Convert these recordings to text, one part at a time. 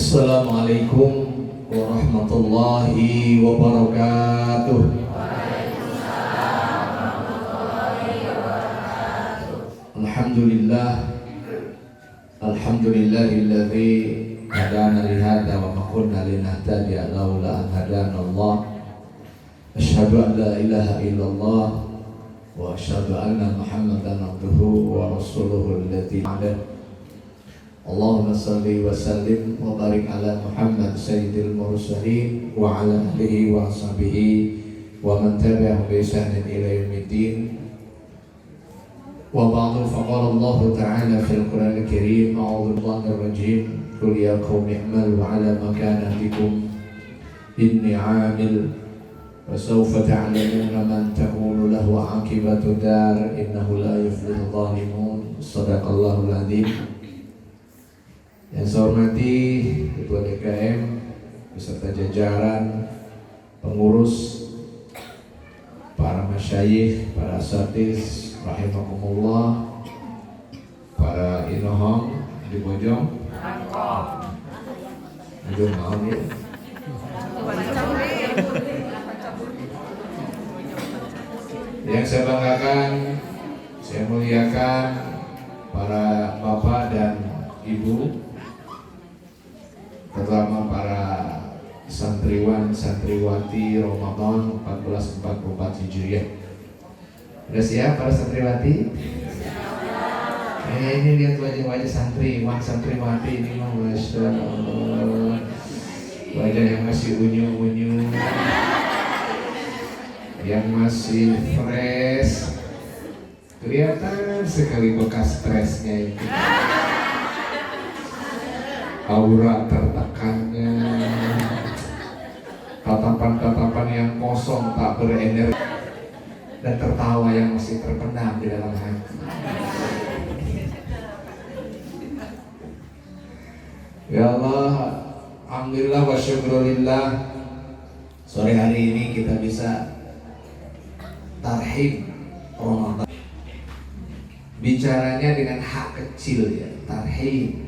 Assalamualaikum warahmatullahi wabarakatuh. Alhamdulillah, alhamdulillahilladzi hadana li hadza wa ma kunna linahtadiya laula an hadana Allah. Asyhadu an la ilaha illallah wa asyhadu anna Muhammadan abduhu wa rasuluhu alladzi ba'dahu. Allahumma salli wa sallim wa barik ala Muhammad sayyidil mursalin wa ala alihi wa ashabihi wa man tabi'ahum bi ihsanin ila yaumiddin. Wa ba'du, faqala Allah ta'ala fil Qur'anil Karim, a'udzu billahi rajim, qul ya qaumi i'malu ala makanatikum inni 'amil wa sawfa ta'lamuna man takunu lahu 'aqibatu dar innahu la yuflihul zalimun. Shadaqallahul 'adzim. Yang saya hormati Ketua DKM beserta jajaran pengurus, para masyayikh, para asatiz rahimakumullah, para inohong di Bojong, Bojong naon ya? Yang saya banggakan, saya muliakan para bapak dan ibu, terutama para santriwan santriwati Ramadan 1444 Hijriah. Sudah siap para santriwati? Ini lihat wajah-wajah santriwan santriwati ini mah, masya Allah, wajah yang masih unyu-unyu, yang masih fresh, kelihatan sekali bekas stresnya itu. Aura tertekannya, tatapan-tatapan yang kosong tak berenergi, dan tertawa yang masih terpendam di dalam hati. Ya Allah, alhamdulillah wa syukurillah, sore hari ini kita bisa tarhib Ramadan. Bicaranya dengan hak kecil ya, tarhib.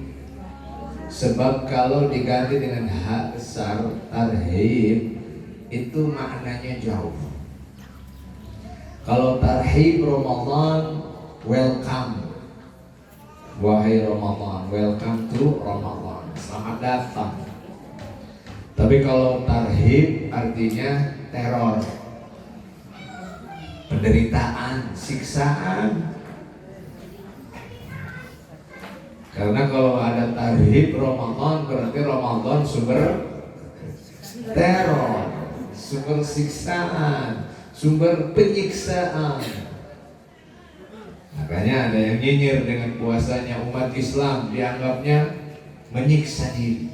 Sebab kalau diganti dengan hak besar, tarhib, itu maknanya jauh. Kalau tarhib Ramadan, welcome, wahai Ramadan, welcome to Ramadan, selamat datang. Tapi kalau tarhib artinya teror, penderitaan, siksaan. Karena kalau ada tarhib Ramadan, berarti Ramadan sumber teror, sumber siksaan, sumber penyiksaan. Makanya ada yang nyinyir dengan puasanya umat Islam, dianggapnya menyiksa diri.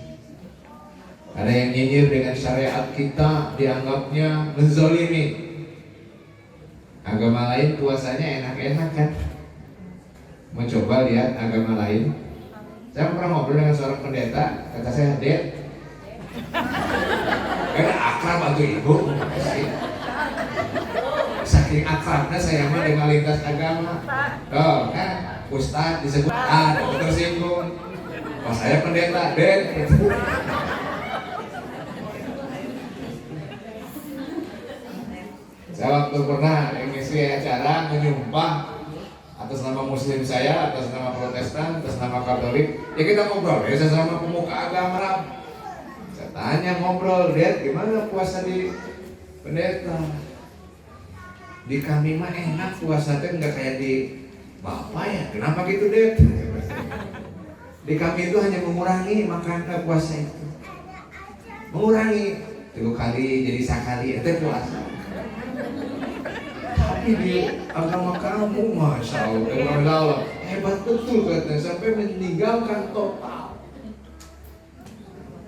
Ada yang nyinyir dengan syariat kita, dianggapnya menzolimi. Agama lain puasanya enak-enak kan? Mau coba lihat agama lain? Saya pernah ngobrol dengan seorang pendeta, kata saya, "Dek, karena akrab atau ibu, saking akrabnya saya mah dengan lintas agama. Tuh kan, ustaz disebut tersinggung. Pas saya pendeta, Dek." Saya waktu pernah mengisi acara menyumpah atas nama Muslim saya, atas nama Protestan, atas nama Katolik, ya kita ngobrol ya sesama pemuka agama. Saya tanya, ngobrol, lihat gimana puasa di pendeta? Di kami mah enak puasa teh, nggak kayak di bapak ya. Kenapa gitu deh? Di kami itu hanya mengurangi makan puasa itu, mengurangi 3 kali jadi sekali itu puasa. Di agama kamu, masya Allah, hebat betul katanya, sampai meninggalkan total.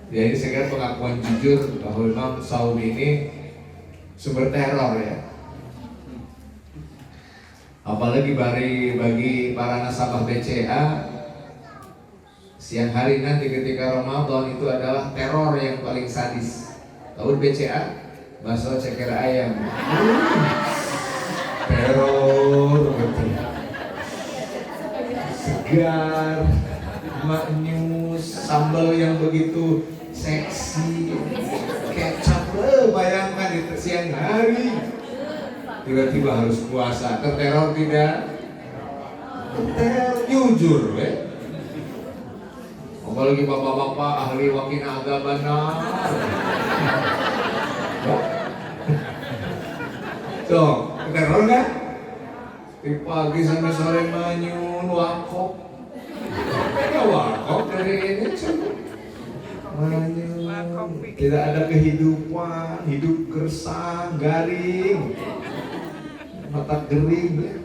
Jadi sekarang pengakuan jujur bahwa memang saum ini sumber teror ya. Apalagi bagi para nasabah BCA, siang hari nanti ketika Ramadan itu adalah teror yang paling sadis. Tahu BCA? Bakso ceker ayam. Teror betul, segar, maknyus, sambal yang begitu seksi, kecap, bayangkan itu siang hari, tiba-tiba harus puasa, terteror tidak? Terteror, jujur, apalagi bapak-bapak ahli wakina agama tuh, terteror kan? Di pagi sampai sore manyun, wakop. Ya wakop dari ini manyun. Tidak ada kehidupan, hidup gersang, garing, mata gering.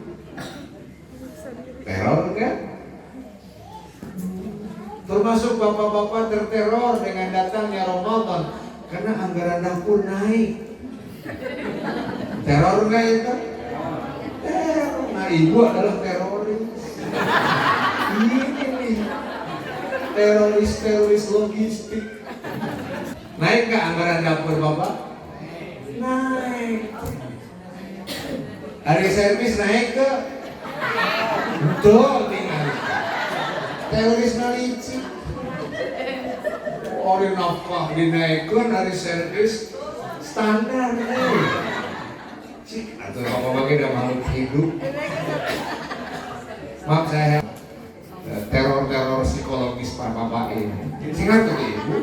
Teror kan? Termasuk bapak-bapak terteror dengan datangnya Ramadan karena anggaran dapur naik. Teror nggak itu? Teror. Nah, ibu adalah teroris. Ini nih, teroris logistik. Naik nggak anggaran dapur bapak? Naik. Hari servis naik ke? Betul, tinggal. Teroris nalici. Ori nafkah dinaikkan hari servis standar nih. Atau bapak-bapak udah makhluk hidup. Maaf saya teror psikologis pak bapak ini. Singkat tuh ibu.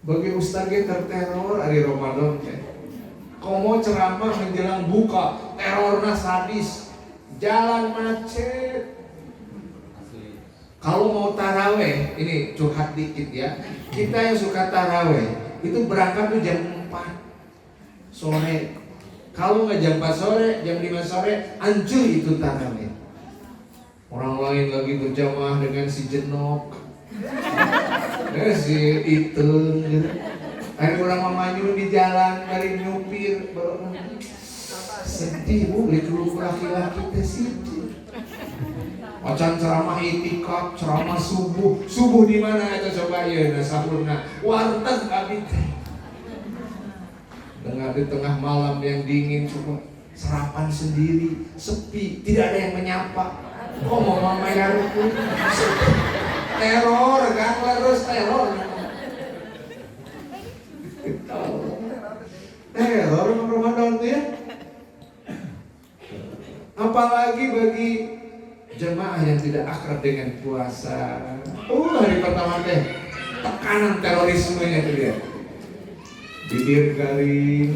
Bagi ustaz terteror hari Ramadan ya. Kau mau ceramah menjelang buka, terornya sadis, jalan macet. Kalau mau taraweh, ini curhat dikit ya. Kita yang suka taraweh itu berangkat tuh jam 4 sore. Kalau nggak jam 4 sore, jam 5 sore, anjur itu taraweh. Orang lain lagi berjamaah dengan si jenok, si itu. Ada orang mamanyun di jalan, mari nyupir, sedih bu, beli dulu laki-laki teh sedih. Macan ceramah itikaf, ceramah subuh di mana itu coba ya, sahurna, warteg abis. Dengar di tengah malam yang dingin cuma sarapan sendiri, sepi, tidak ada yang menyapa. Kok mau mamayar itu? Teror kan, terus teror. Teror Ramadan tuh ya. Apalagi bagi jemaah yang tidak akrab dengan puasa. Hari pertama teh tekanan terorismenya tuh ya. Bibir garing,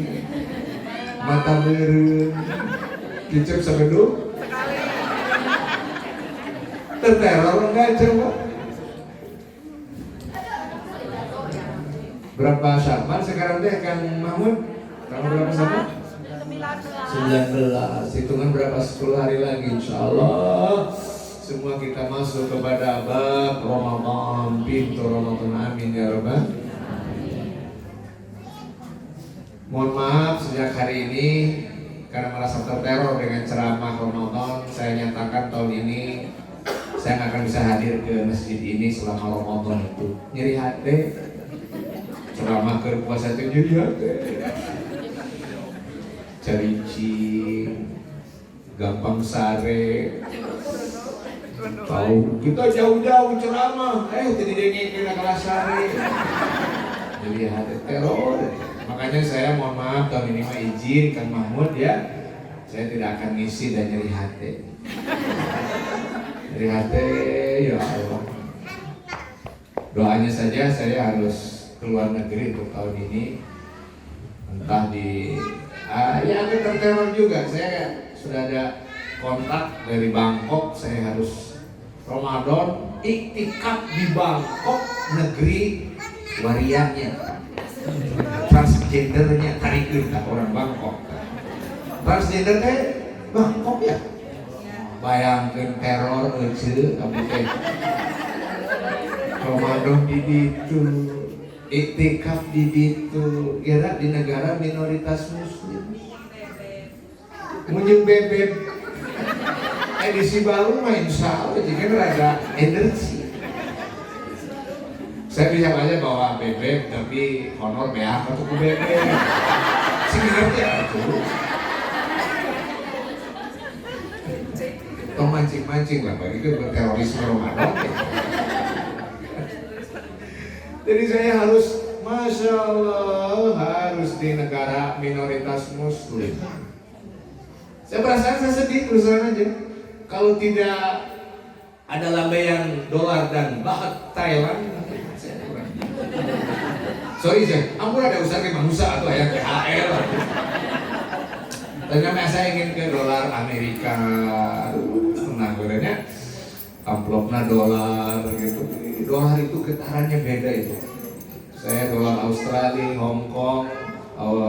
mata merem, kicap segeduk. Terteror enggak coba? Berapa Syaban sekarang teh Kang Mahmud? Kamu berapa Syaban? 19. Hitungan berapa? 10 hari lagi insyaallah. Semua kita masuk kepada bab Ramadan, pintu Ramadan, amin ya rabbal. Mohon maaf sejak hari ini karena merasa terteror dengan ceramah Ramadan, saya nyatakan tahun ini saya nggak akan bisa hadir ke masjid ini selama Ramadan itu. Nyeri hati. Ceramah ke puasa itu nyeri hati. Caricing, gampang sare. Tahu kita jauh-jauh ceramah, tidak dengin kelas sare. Jadi hati teror. Makanya saya mohon maaf tahun ini mah izin Kang Mahmud ya, saya tidak akan ngisi dan nyeri hati. Nyeri hati ya Allah. Doanya saja saya harus keluar negeri untuk tahun ini, entah di ya agak terteror juga. Saya sudah ada kontak dari Bangkok, saya harus Ramadan iktikaf di Bangkok, negeri wariannya. Transgendernya tarik ke orang Bangkok. Transgendernya Bangkok ya. Bayangkan teror ece kamu teh. Ramadan di ditu, iktikaf di ditu, kira di negara minoritas muslim. Munjung bebek. Edisi baru mah insya Allah jika ada energi. Saya bisa aja bawa bebek tapi honor beak atau ku bebek. Sih ngerti aku. Tong mancing-mancing lah, bagi itu terorisme Ramadan. Jadi saya harus, Masya Allah, harus di negara minoritas Muslim. Saya perasaan saya sedih terus terang aja. Kalau tidak ada lambaian dolar dan baht Thailand, saya kurang. Sorry saya, ampun ada usaha ke manusia atau yang THR. Ternyata saya ingin ke dolar Amerika, tenang berenya, amplopnya dolar gitu. Dolar itu getarannya beda itu. Saya dolar Australia, Hong Kong,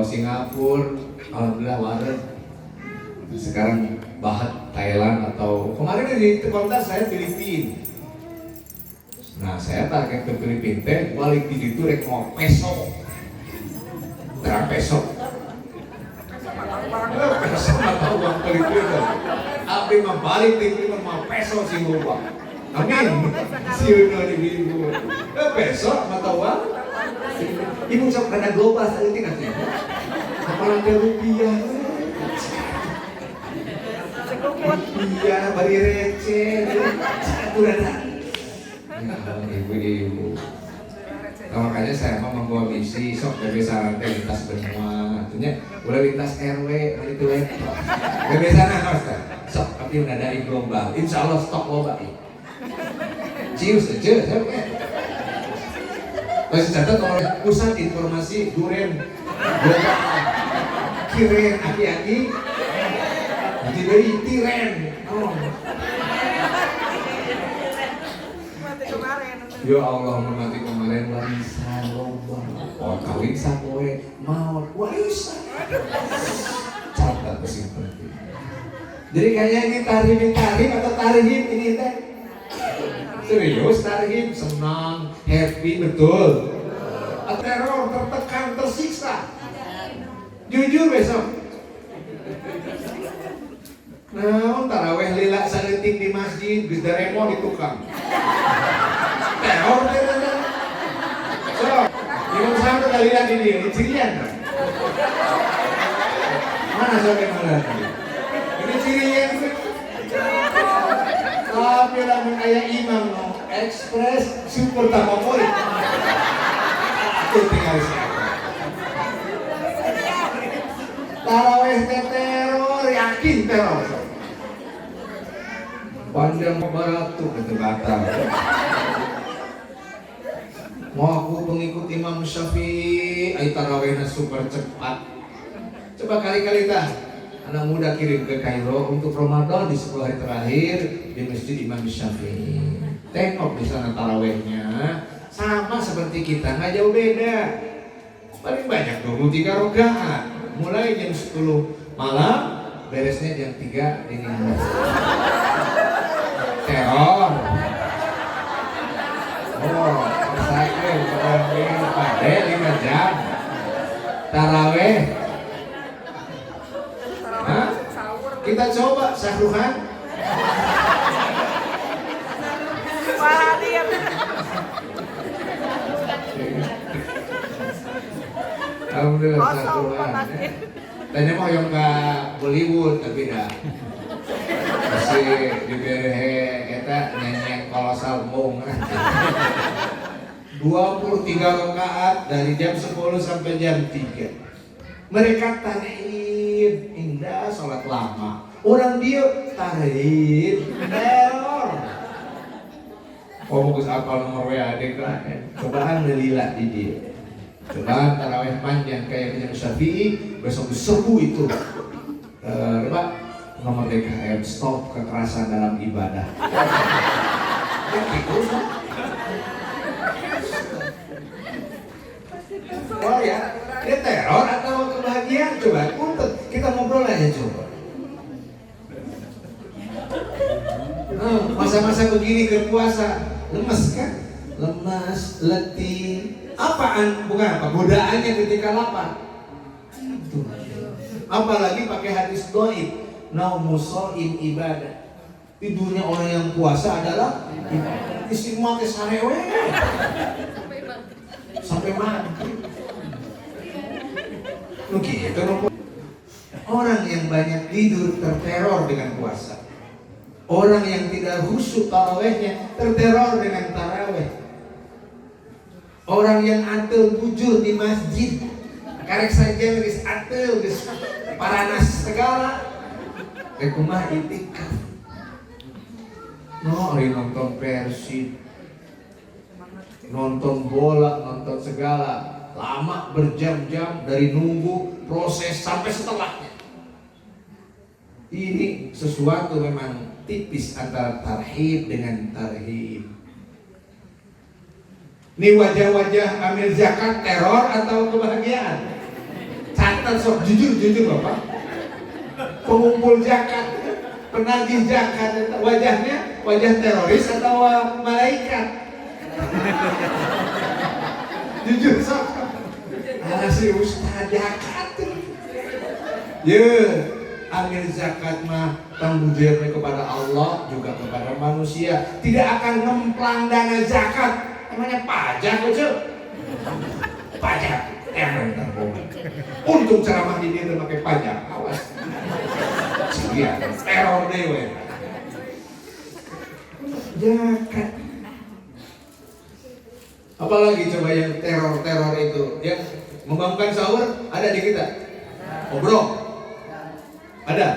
Singapura, alhamdulillah waras. Sekarang baht Thailand atau kemarin di kontak saya Filipina. Nah saya target ke Filipina teh balik di situ rek mau peso, terang peso. Peso mata uang Filipina. Abi mah balik di Filipina mau peso sih gua. Amin. Siapa di ibu? Peso mata uang. Ibu sok karena global saat ini kasih. Apalagi rupiah. Iya, bari receh. Udah ada. Ibu-ibu. Nah, makanya saya mau membawa misi sok dari saran lintas benua. Artinya udah lintas RW, itu laptop. Dari sana harus sok, tapi udah dari global. Insya Allah stok loba. Cius aja, saya pakai. Masih catat kalau pusat informasi duren global. Kiren aki-aki. Jadi dari tiren. Oh. Ya Allah, mati kemarin warisan lomba. Oh, kawin sapoe mau warisan. Catat kesimpulan. Jadi kayaknya ini tarif atau tarhib ini teh. Serius tarhib, senang, happy betul. Teror, tertekan, tersiksa. Jujur besok. Nah, taraweh lila saletik di masjid, geus daremo di tukang. Teror teh. So, Imam Syafi'i kali lagi di cirian. Mana sampai mana? Ini cirian. Tapi lamun aya imam no ekspres super tamopolit. Itu tinggal siapa. Taraweh teror, yakin teror. Panjang baratul kata batal. Mau aku pengikut Imam Syafi'i, ay tarawehna super cepat. Coba kali-kali dah anak muda kirim ke Kairo untuk Ramadan di 10 hari terakhir di Masjid Imam Syafi'i. Tengok di sana tarawehnya sama seperti kita, nggak jauh beda. Paling banyak 23 rakaat. Mulai jam 10 malam, beresnya jam 3 dini hari. Teror. Oh, saya pada 5 jam. Taraweh. Hah? Kita coba sahruhan. Alhamdulillah sahruhan. Tanya mau yang ke Bollywood tapi dah. Masih diberi kita nyanyian kolosal mung. 23 rakaat dari jam 10 sampai jam 3. Mereka tarhib, indah sholat lama. Orang dia tarhib, teror. Oh, bagus apal nomor WA kan? Cobaan melila di dia. Cobaan tarawih panjang kayak Imam Syafi'i, besok diserbu itu. Pak, nomor DKM, stop kekerasan dalam ibadah. Oh ya, dia teror atau kebahagiaan? Coba, untuk kita ngobrol aja coba. Masa-masa begini ke puasa, lemes kan? Lemas, letih. Apaan? Bukan apa? Godaannya ketika lapar. Itu. Apalagi pakai hadis doib. Naumusoin ibadah. Tidurnya orang yang puasa adalah ibadah. Istimewa ke sarewe. Sampai mati. Gitu. Orang yang banyak tidur terteror dengan puasa. Orang yang tidak khusyuk tarawehnya terteror dengan taraweh. Orang yang atel bujur di masjid, karek saja geus atel geus paranas segala, kumaha itikaf. No, nonton Persib, nonton bola, nonton segala, lama berjam-jam dari nunggu proses sampai setelahnya. Ini sesuatu memang tipis antara tarhib dengan tarhib. Ini wajah-wajah amil zakat teror atau kebahagiaan? Catat sok, jujur Bapak. Pengumpul zakat, penagih zakat, wajahnya wajah teroris atau malaikat? Jujur sok. Si Ustaz zakat. Amil zakat mah tanggung jawabnya kepada Allah juga kepada manusia. Tidak akan ngemplang dana zakat. Namanya pajak aja. Pajak. Untung ceramah di dia pakai pajak. Awas. Sekian. Teror dewe. Zakat. Apalagi coba yang teror-teror itu, yang membangunkan sahur ada di kita. Obrol. Ada?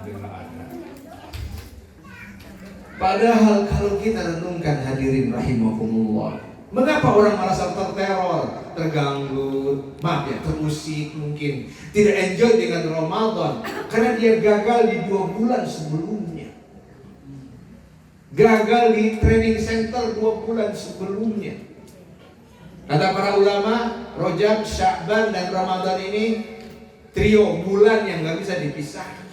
Alhamdulillah ada. Padahal kalau kita renungkan hadirin rahimakumullah, mengapa orang merasa terteror, terganggu, maaf ya, terusik mungkin, tidak enjoy dengan Ramadan? Karena dia gagal di 2 bulan sebelumnya. Gagal di training center 2 bulan sebelumnya. Kata para ulama, Rajab, Sya'ban dan Ramadan ini trio bulan yang gak bisa dipisahkan.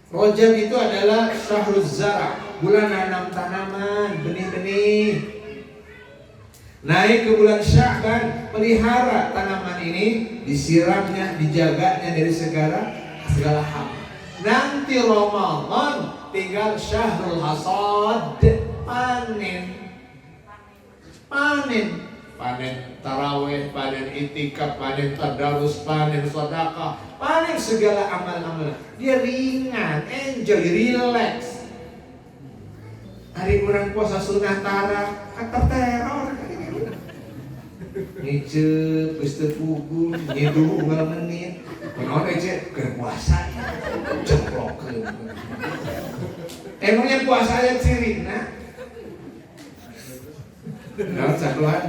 Rajab itu adalah syahruz zara, bulan nanam tanaman, benih-benih. Naik ke bulan Sya'ban, pelihara tanaman ini, disiramnya, dijaganya dari segala hal. Nanti Ramadan tinggal syahrul hasad, panen taraweh, panen itikaf, panen tadarus, panen sedekah, panen segala amal-amal. Dia ringan, enjoy, relax. Hari orang puasa sunnah tara, kata teror. Ngicep, Ustaz Pugun, nyeduh unggal menit. Kenapa aja ke puasa? Ceplok. Emangnya puasa aja ciri, nah? Nah, Tuhan.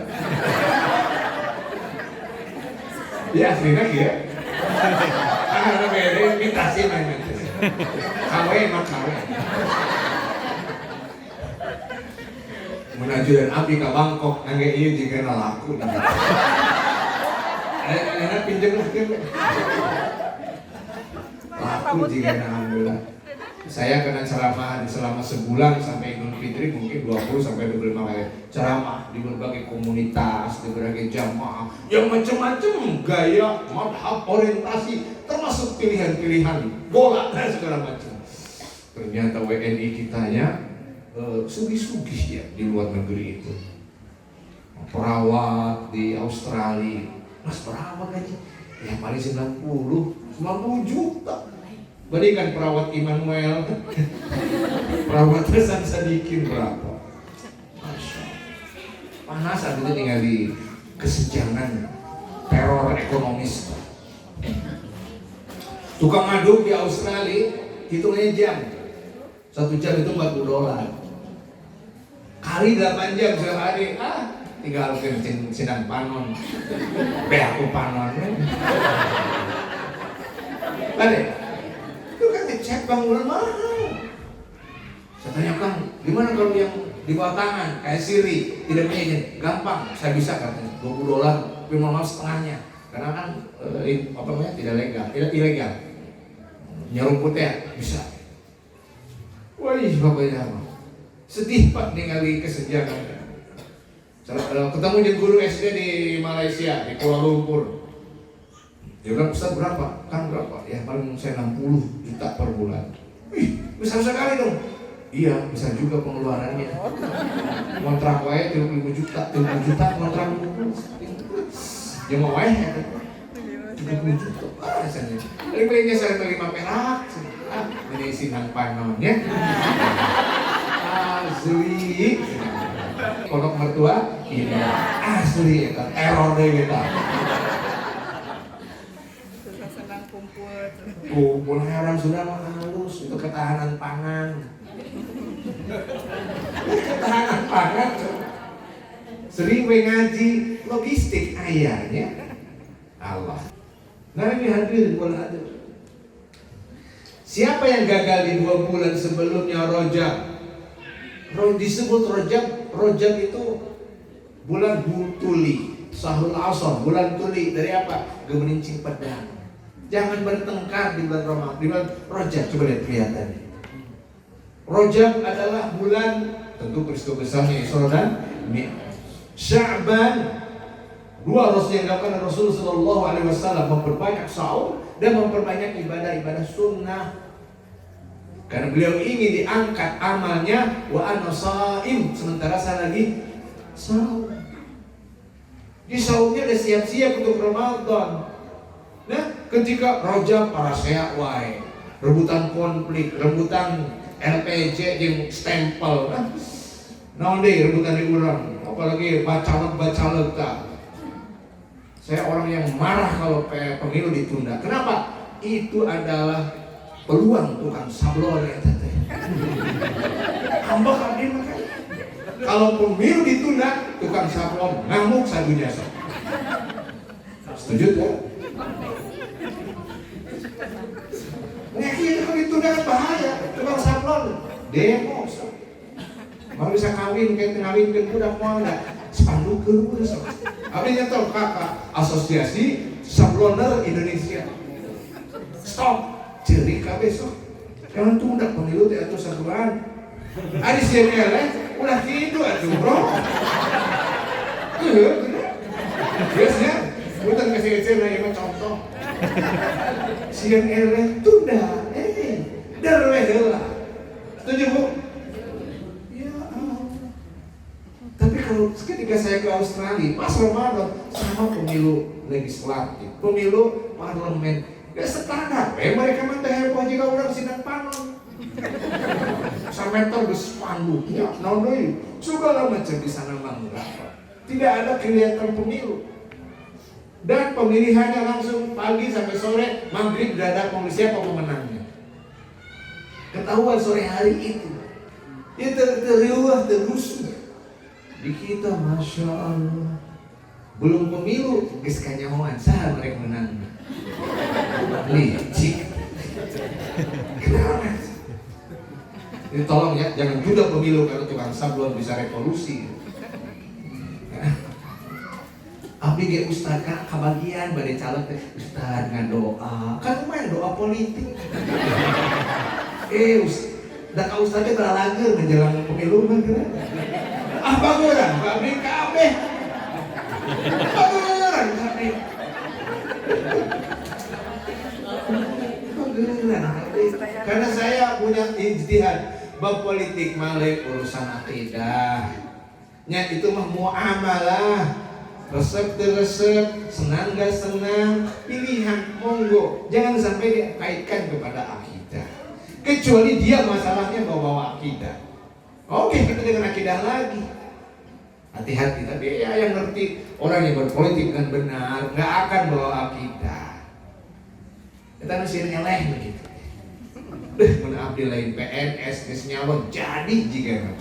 Ya, aslinya ya. Ada beda imitasi namanya. Kawe mah kawe. Menajudan api ke Bangkok, nangge ieu jika laku. Enak pinjam mungkin. Laku jika alhamdulillah. Saya kena ceramah selama sebulan sampai Idul Fitri mungkin 20 sampai 25 kali ceramah di berbagai komunitas, di berbagai jamaah yang macam-macam gaya, madhab, orientasi, termasuk pilihan-pilihan bola dan segala macam. Ternyata WNI kitanya sugih-sugih ya di luar negeri itu. Perawat di Australia, mas perawat aja, ya paling 90 juta. Bandingkan perawat Immanuel, perawat Hasan Sadikin berapa? Masya Allah. Panas saat itu tinggal di kesenjangan teror ekonomis. Tukang aduk di Australia hitungnya jam, 1 jam itu $40. Kali 8 jam sehari, tinggal kencing sidang panon, aku panon. Balik. Cek bangunan mahal. Saya tanya Kang, gimana kalau yang di bawah tangan kayak Siri tidak punya izin? Gampang, saya bisa katanya $20, tapi mau setengahnya. Karena kan apa namanya tidak legal, ilegal. Nyerumput ya bisa. Wah, bapaknya apa? Sedih Pak ningali kesenjangan. Ketemu di guru SD di Malaysia di Kuala Lumpur. Dia bilang, Ustaz berapa? Kan berapa? Ya paling saya 60 juta per bulan. Wih, besar sekali dong. Iya, bisa juga pengeluarannya. Kontrak wae 35 juta kontrak. Ya mau wae 30 juta. Rasanya. Paling-palingnya saya bagi 5 perak. Ini sinang panonnya. Asli. Kodok mertua? Iya. Asli eta error deh kita. Senang kumpul. Kumpul haram sudah mah halus untuk ketahanan pangan. Ketahanan pangan. Sering we ngaji logistik ayahnya Allah. Nah ini hadirin bola ada. Siapa yang gagal di 2 bulan sebelumnya Rajab? Disebut Rajab itu bulan Tuli, Syahrul Asar, bulan Tuli. Dari apa? Gemerincing pedang. Jangan bertengkar di bulan Ramadan, di bulan Rajab. Coba lihat kelihatan. Rajab adalah bulan tentu peristiwa besarnya Isra dan Mi'raj. Sya'ban, 2 Rasul yang dilakukan Rasul Sallallahu Alaihi Wasallam memperbanyak saum dan memperbanyak ibadah-ibadah sunnah. Karena beliau ingin diangkat amalnya wa ana shaim, sementara saya lagi saum. Di saumnya udah siap-siap untuk Ramadan. Nah, ketika Rajab para seak wae, rebutan konflik, rebutan LPG yang stempel. Naon deui rebutan di urang, apalagi bacalek ta. Saya orang yang marah kalau pemilu ditunda. Kenapa? Itu adalah peluang tukang sablon ya teh. Ambek abdi makanya. Kalau pemilu ditunda, tukang sablon ngamuk sadunya sok. Setuju tak? Nah, itu kalau ditunda kan bahaya. Tukang sablon demo sok. Mau bisa kawin budak mau enggak? Spanduk ke udah sok. Abdi nyetok kakak Asosiasi Sabloner Indonesia. Stop. Ciri besok. Jangan tunda pemilu teh atuh sakuan. Ari CNN udah tidur atuh, Bro. Biasanya bukan kasih CNN yang contoh. CNN tunda. Darweh heula. Setuju, Bu? Ya Allah. Tapi kalau ketika saya ke Australia, pas Ramadan sama pemilu legislatif, pemilu parlemen, gak standar. Mereka mah teh heboh jika orang sidang panon. Sameter geus pandu, ya naon deui? Segala macam di sana mangga. Tidak ada kelihatan pemilu. Dan pemilihannya langsung pagi sampai sore, maghrib sudah ada siapa pemenangnya. Ketahuan sore hari itu. Dia teriuah terus. Di kita Masya Allah belum pemilu geus kanyahoan saha mereka menang. Licik. Kenapa? Ini tolong ya, jangan juga pemilu karena tukang sablon bisa revolusi. Abdi ge ustad kan kabagian bade caleg teh ustad ngadoa. Kan main doa politik. Da ka ustad teh beralageun menjelang pemilu mah kira. Ah baguran, abdi kabeh. Baguran abdi. Karena saya punya ijtihad bab politik malik urusan akidah. Nya itu mah muamalah. Resep resep, senang gak senang, pilihan monggo. Jangan sampai dikaitkan kepada akidah. Kecuali dia masalahnya bawa akidah. Oke, kita dengan akidah lagi. Hati-hati, tapi ya yang ngerti orang yang berpolitik dengan benar nggak akan bawa akidah. Kita mesti nyeleh begitu. Mun abdi lain PNS geus nyalon jadi jiga.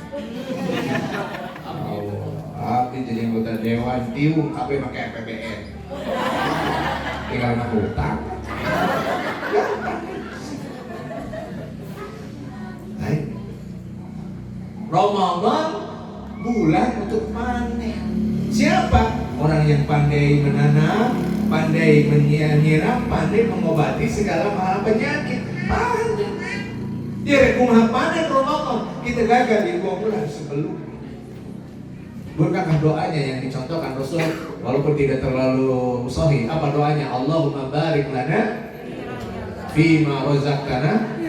Abdi jadi anggota dewan tiung kabeh make APBN. Tinggal mah hutang. Baik. Ramadan bulan untuk panen. Siapa? Orang yang pandai menanam, pandai menyiram, pandai mengobati segala macam penyakit. Panen. Dia kumaha panen Ramadan. Kita gagal di 2 bulan sebelum. Bukankah doanya yang dicontohkan Rasul walaupun tidak terlalu sahih? Apa doanya? Allahumma barik lana fima razaqtana.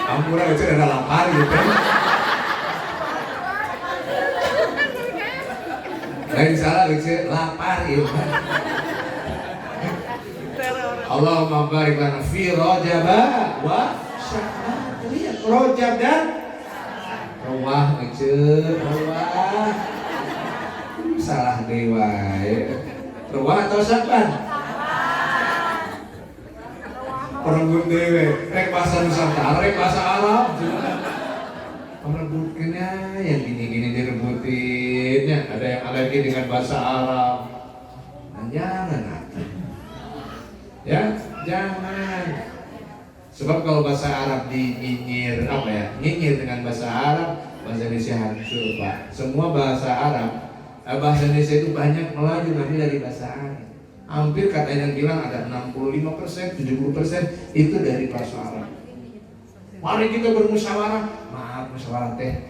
Ampura itu ada lapar gitu. Lain salah gitu, lapar gitu. Allahumma barik lana fi Rajab wa Sya'ban. Lihat Rajab dan Rawah aja, Rawah. Salah dewa. Rawah atau Sya'ban? Perebut dewe. Rek bahasa Nusantara, rek bahasa Arab. Merebutkannya yang gini-gini direbutinnya. Ada yang alergi dengan bahasa Arab. Nah, jangan hati. Ya, jangan. Sebab kalau bahasa Arab dinyinyir apa ya? Nyinyir dengan bahasa Arab, bahasa Indonesia hancur, Pak. Semua bahasa Arab, bahasa Indonesia itu banyak melaju nanti dari bahasa Arab. Hampir kata yang bilang ada 65%, 70% itu dari bahasa Arab. Mari kita bermusyawarah. Maaf, musyawarah teh.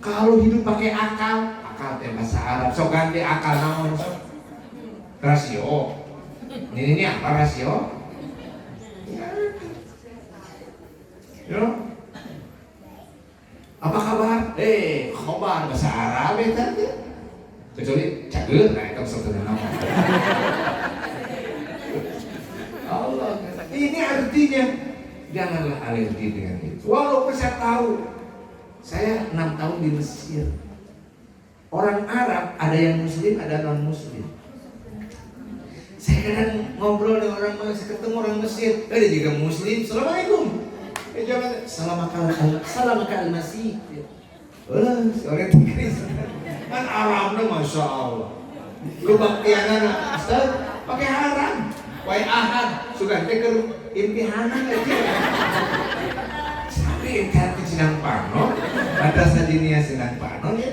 Kalau hidup pakai akal, akal teh bahasa Arab. So ganti akal naon so? Rasio. Ini apa rasio? Ya. Apa kabar? Kabar bahasa Arab ya tadi. Kecuali cager, nah itu sebetulnya nama. Allah. Ini artinya janganlah alergi dengan itu. Walaupun saya tahu, saya 6 tahun di Mesir. Orang Arab ada yang Muslim, ada non Muslim. Saya kadang ngobrol dengan orang Mesir, ketemu orang Mesir, dia juga Muslim. Assalamualaikum. Jangan salamaka al-masih. Orang Inggris kan Arabnya masya Allah. Lu baktiana Ustaz pakai haram. Wai ahad sugan teh keur impihanan aja. Tapi ingat Sinang Pano, ada sadinia Sinang Pano ya.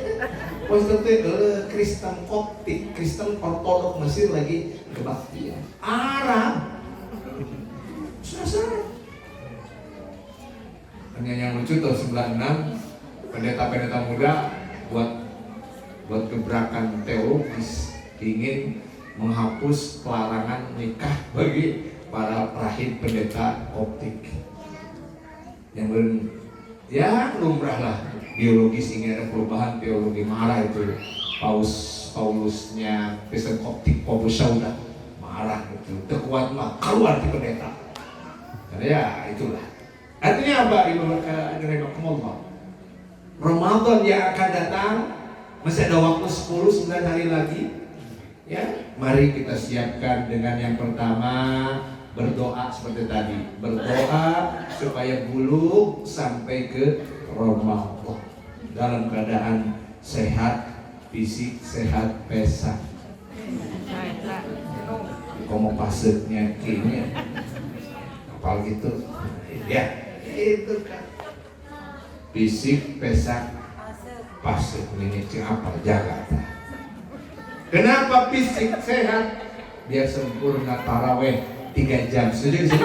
Pas teh Kristen Koptik, Kristen Ortodok Mesir lagi kebaktian. Arab. Susah. Hanya yang lucu tahun 96 pendeta-pendeta muda buat gebrakan teologis ingin menghapus pelarangan nikah bagi para rahib pendeta Koptik yang ya lumrah lah biologis ingin ada perubahan teologi. Marah itu Paulusnya Kristen Koptik Paulus Sauda marah itu terkuat mah keluar di pendeta karena ya itulah artinya apa ibu rahimakumullah. Ramadan yang akan datang masih ada waktu 10-9 hari lagi. Ya, mari kita siapkan dengan yang pertama berdoa seperti tadi. Berdoa supaya buluk sampai ke Ramadan dalam keadaan sehat fisik, sehat pesan. Komo pasetnya kini kapal gitu. Ya, itu kan. Fisik pesan paset ini apa jaga. Kenapa fisik sehat? Biar sempurna taraweh 3 jam. Setuju sih?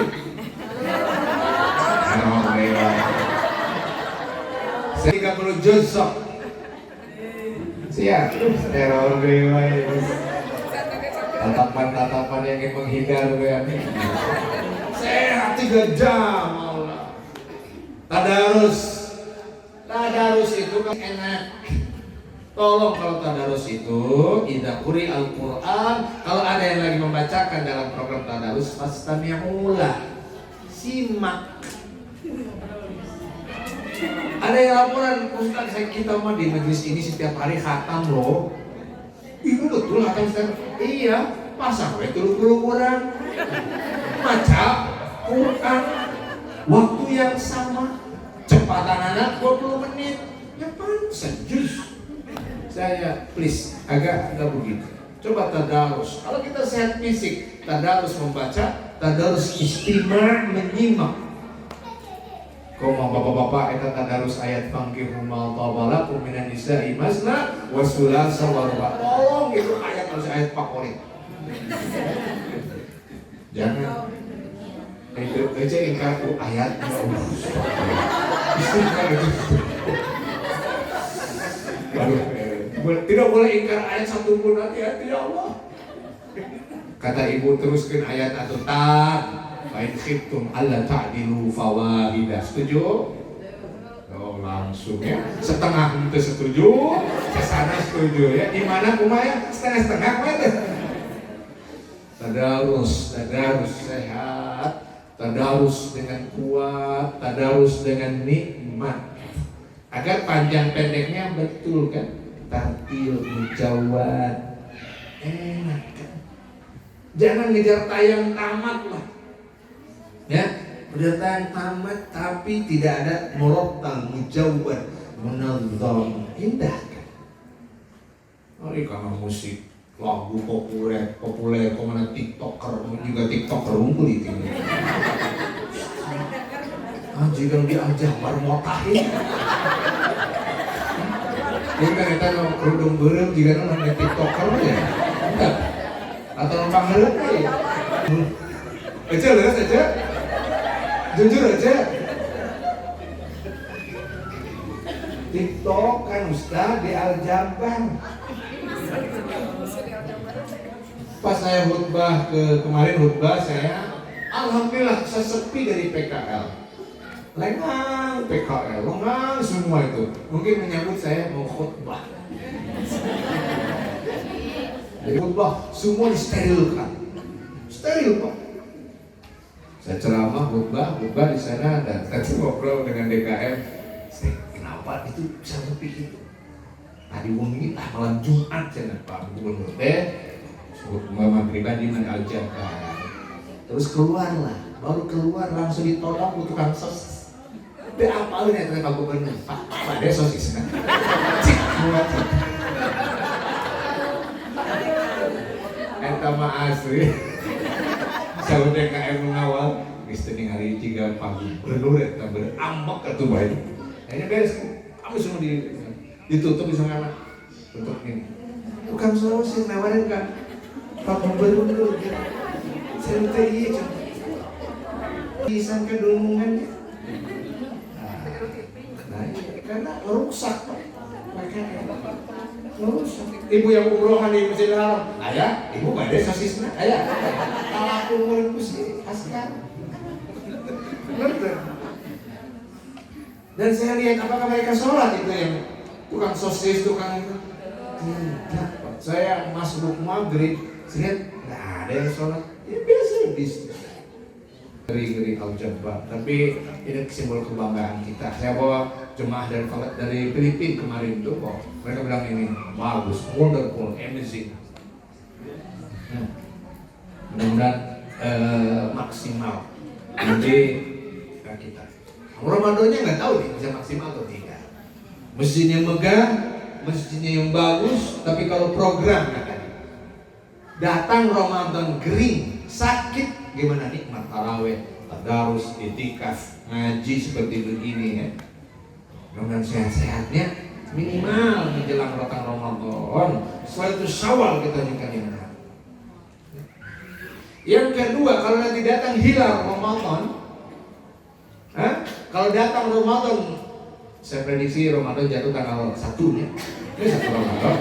Alhamdulillah. Saya 30 juz sok. Siap. Alhamdulillah. Tatapan-tatapan yang ingin menghindar sehat 3 jam. Allah. Tadarus itu kan enak. Tolong kalau tadarus itu idza quri al-Qur'an, kalau ada yang lagi membacakan dalam program tadarus fastami'ulah, simak. Ada yang laporan, Ustaz kita mah di majelis ini setiap hari khatam loh. Itu betul khatam Ustaz? Iya, pasang we 30 orang. Baca Quran waktu yang sama, cepatan anak 20 menit. Ya pansen juz. Saya please agak begitu. Coba tadarus. Kalau kita sehat fisik, tadarus membaca, tadarus istimar menyimak. Koma bapak-bapak eta tadarus ayat fangkihu ma tabalakum minan nisa'i masna wa sulasa wa ruba. Tolong itu ayat harus ayat favorit. Jangan itu aja ingkar ayat tidak boleh ingkar ayat satu pun, hati-hati ya Allah. Kata ibu teruskan ayat atau tak baik khiftum alla ta'dilu fawahidah. Setuju? Oh langsung ya setengah itu setuju, kesana setuju ya. Di mana kumaya setengah-setengah mana? tadarus sehat, tadarus dengan kuat, tadarus dengan nikmat. Agar panjang pendeknya betul kan, tartil, mujawad, enak kan. Jangan ngejar tayang tamat lah, ya. Udah tayang tamat tapi tidak ada murattal, mujawad, munazzam, indah kan. Oh, ini karena musik lagu populer kemana tiktoker juga tiktoker unggul itu. Jika diajak marmotahin. Ini kan kita kerudung berem jika nonton tiktoker ya. Enggak. Atau numpang herep ya. Aja leres aja. Jujur aja. TikTok kan Ustaz di Al-Jabar. Pas saya kemarin khutbah saya, alhamdulillah saya sepi dari PKL. Lengang PKL, lengang semua itu. Mungkin menyambut saya mau khutbah. Jadi khutbah semua disterilkan. Steril Pak. Saya ceramah khutbah di sana dan tadi ngobrol dengan DKM. Kenapa itu bisa sepi itu? Tadi wengi malam Jumat cenah Pak Gubernur Mama pribadi Al-Jabar. Terus baru keluar langsung ditolong untuk tukang sos. Be apalin ya Pak Gubernur? Pak, ada sosis kan? Cik, buat cik. Eta mah asli. Saud DKM mengawal, geus teu ningali jiga Pak Gubernur eta berambek atuh bae. Akhirnya beres, kamu semua ditutup di sana. Tutup ini. Tukang sos nawarin kan? Pak Gubernur, saya minta iya coba. Pisang ke dulungannya. Nah, karena rusak Pak. Rusak. Ibu yang umrohan di Masjidil Haram, ayah, ibu badai sosisnya, ayah. Kalau aku umroh sih, askar. Dan saya lihat apakah mereka sholat itu yang tukang sosis, tukang itu. Tidak, Pak. Saya masuk maghrib, saya lihat nggak ada yang sholat. Ya biasa bisnis. Ngeri Al-Jabar, tapi ini simbol kebanggaan kita. Saya bawa jemaah dari Filipina kemarin tuh, kok mereka bilang ini bagus, wonderful, amazing. Mudah-mudahan maksimal. Jadi kita Ramadannya nggak tahu nih bisa maksimal atau tidak. Masjidnya megah, masjidnya yang bagus, tapi kalau program katanya datang Ramadan kering, sakit. Gimana nikmat taraweh, tadarus, itikaf, ngaji seperti begini ya. Mudah-mudahan sehat-sehatnya minimal menjelang datang Ramadan. Setelah itu Syawal kita nikah. Yang kedua, kalau nanti datang hilal Ramadan, kalau datang Ramadan, saya prediksi Ramadan jatuh tanggal 1 ya. Ini 1 Ramadan.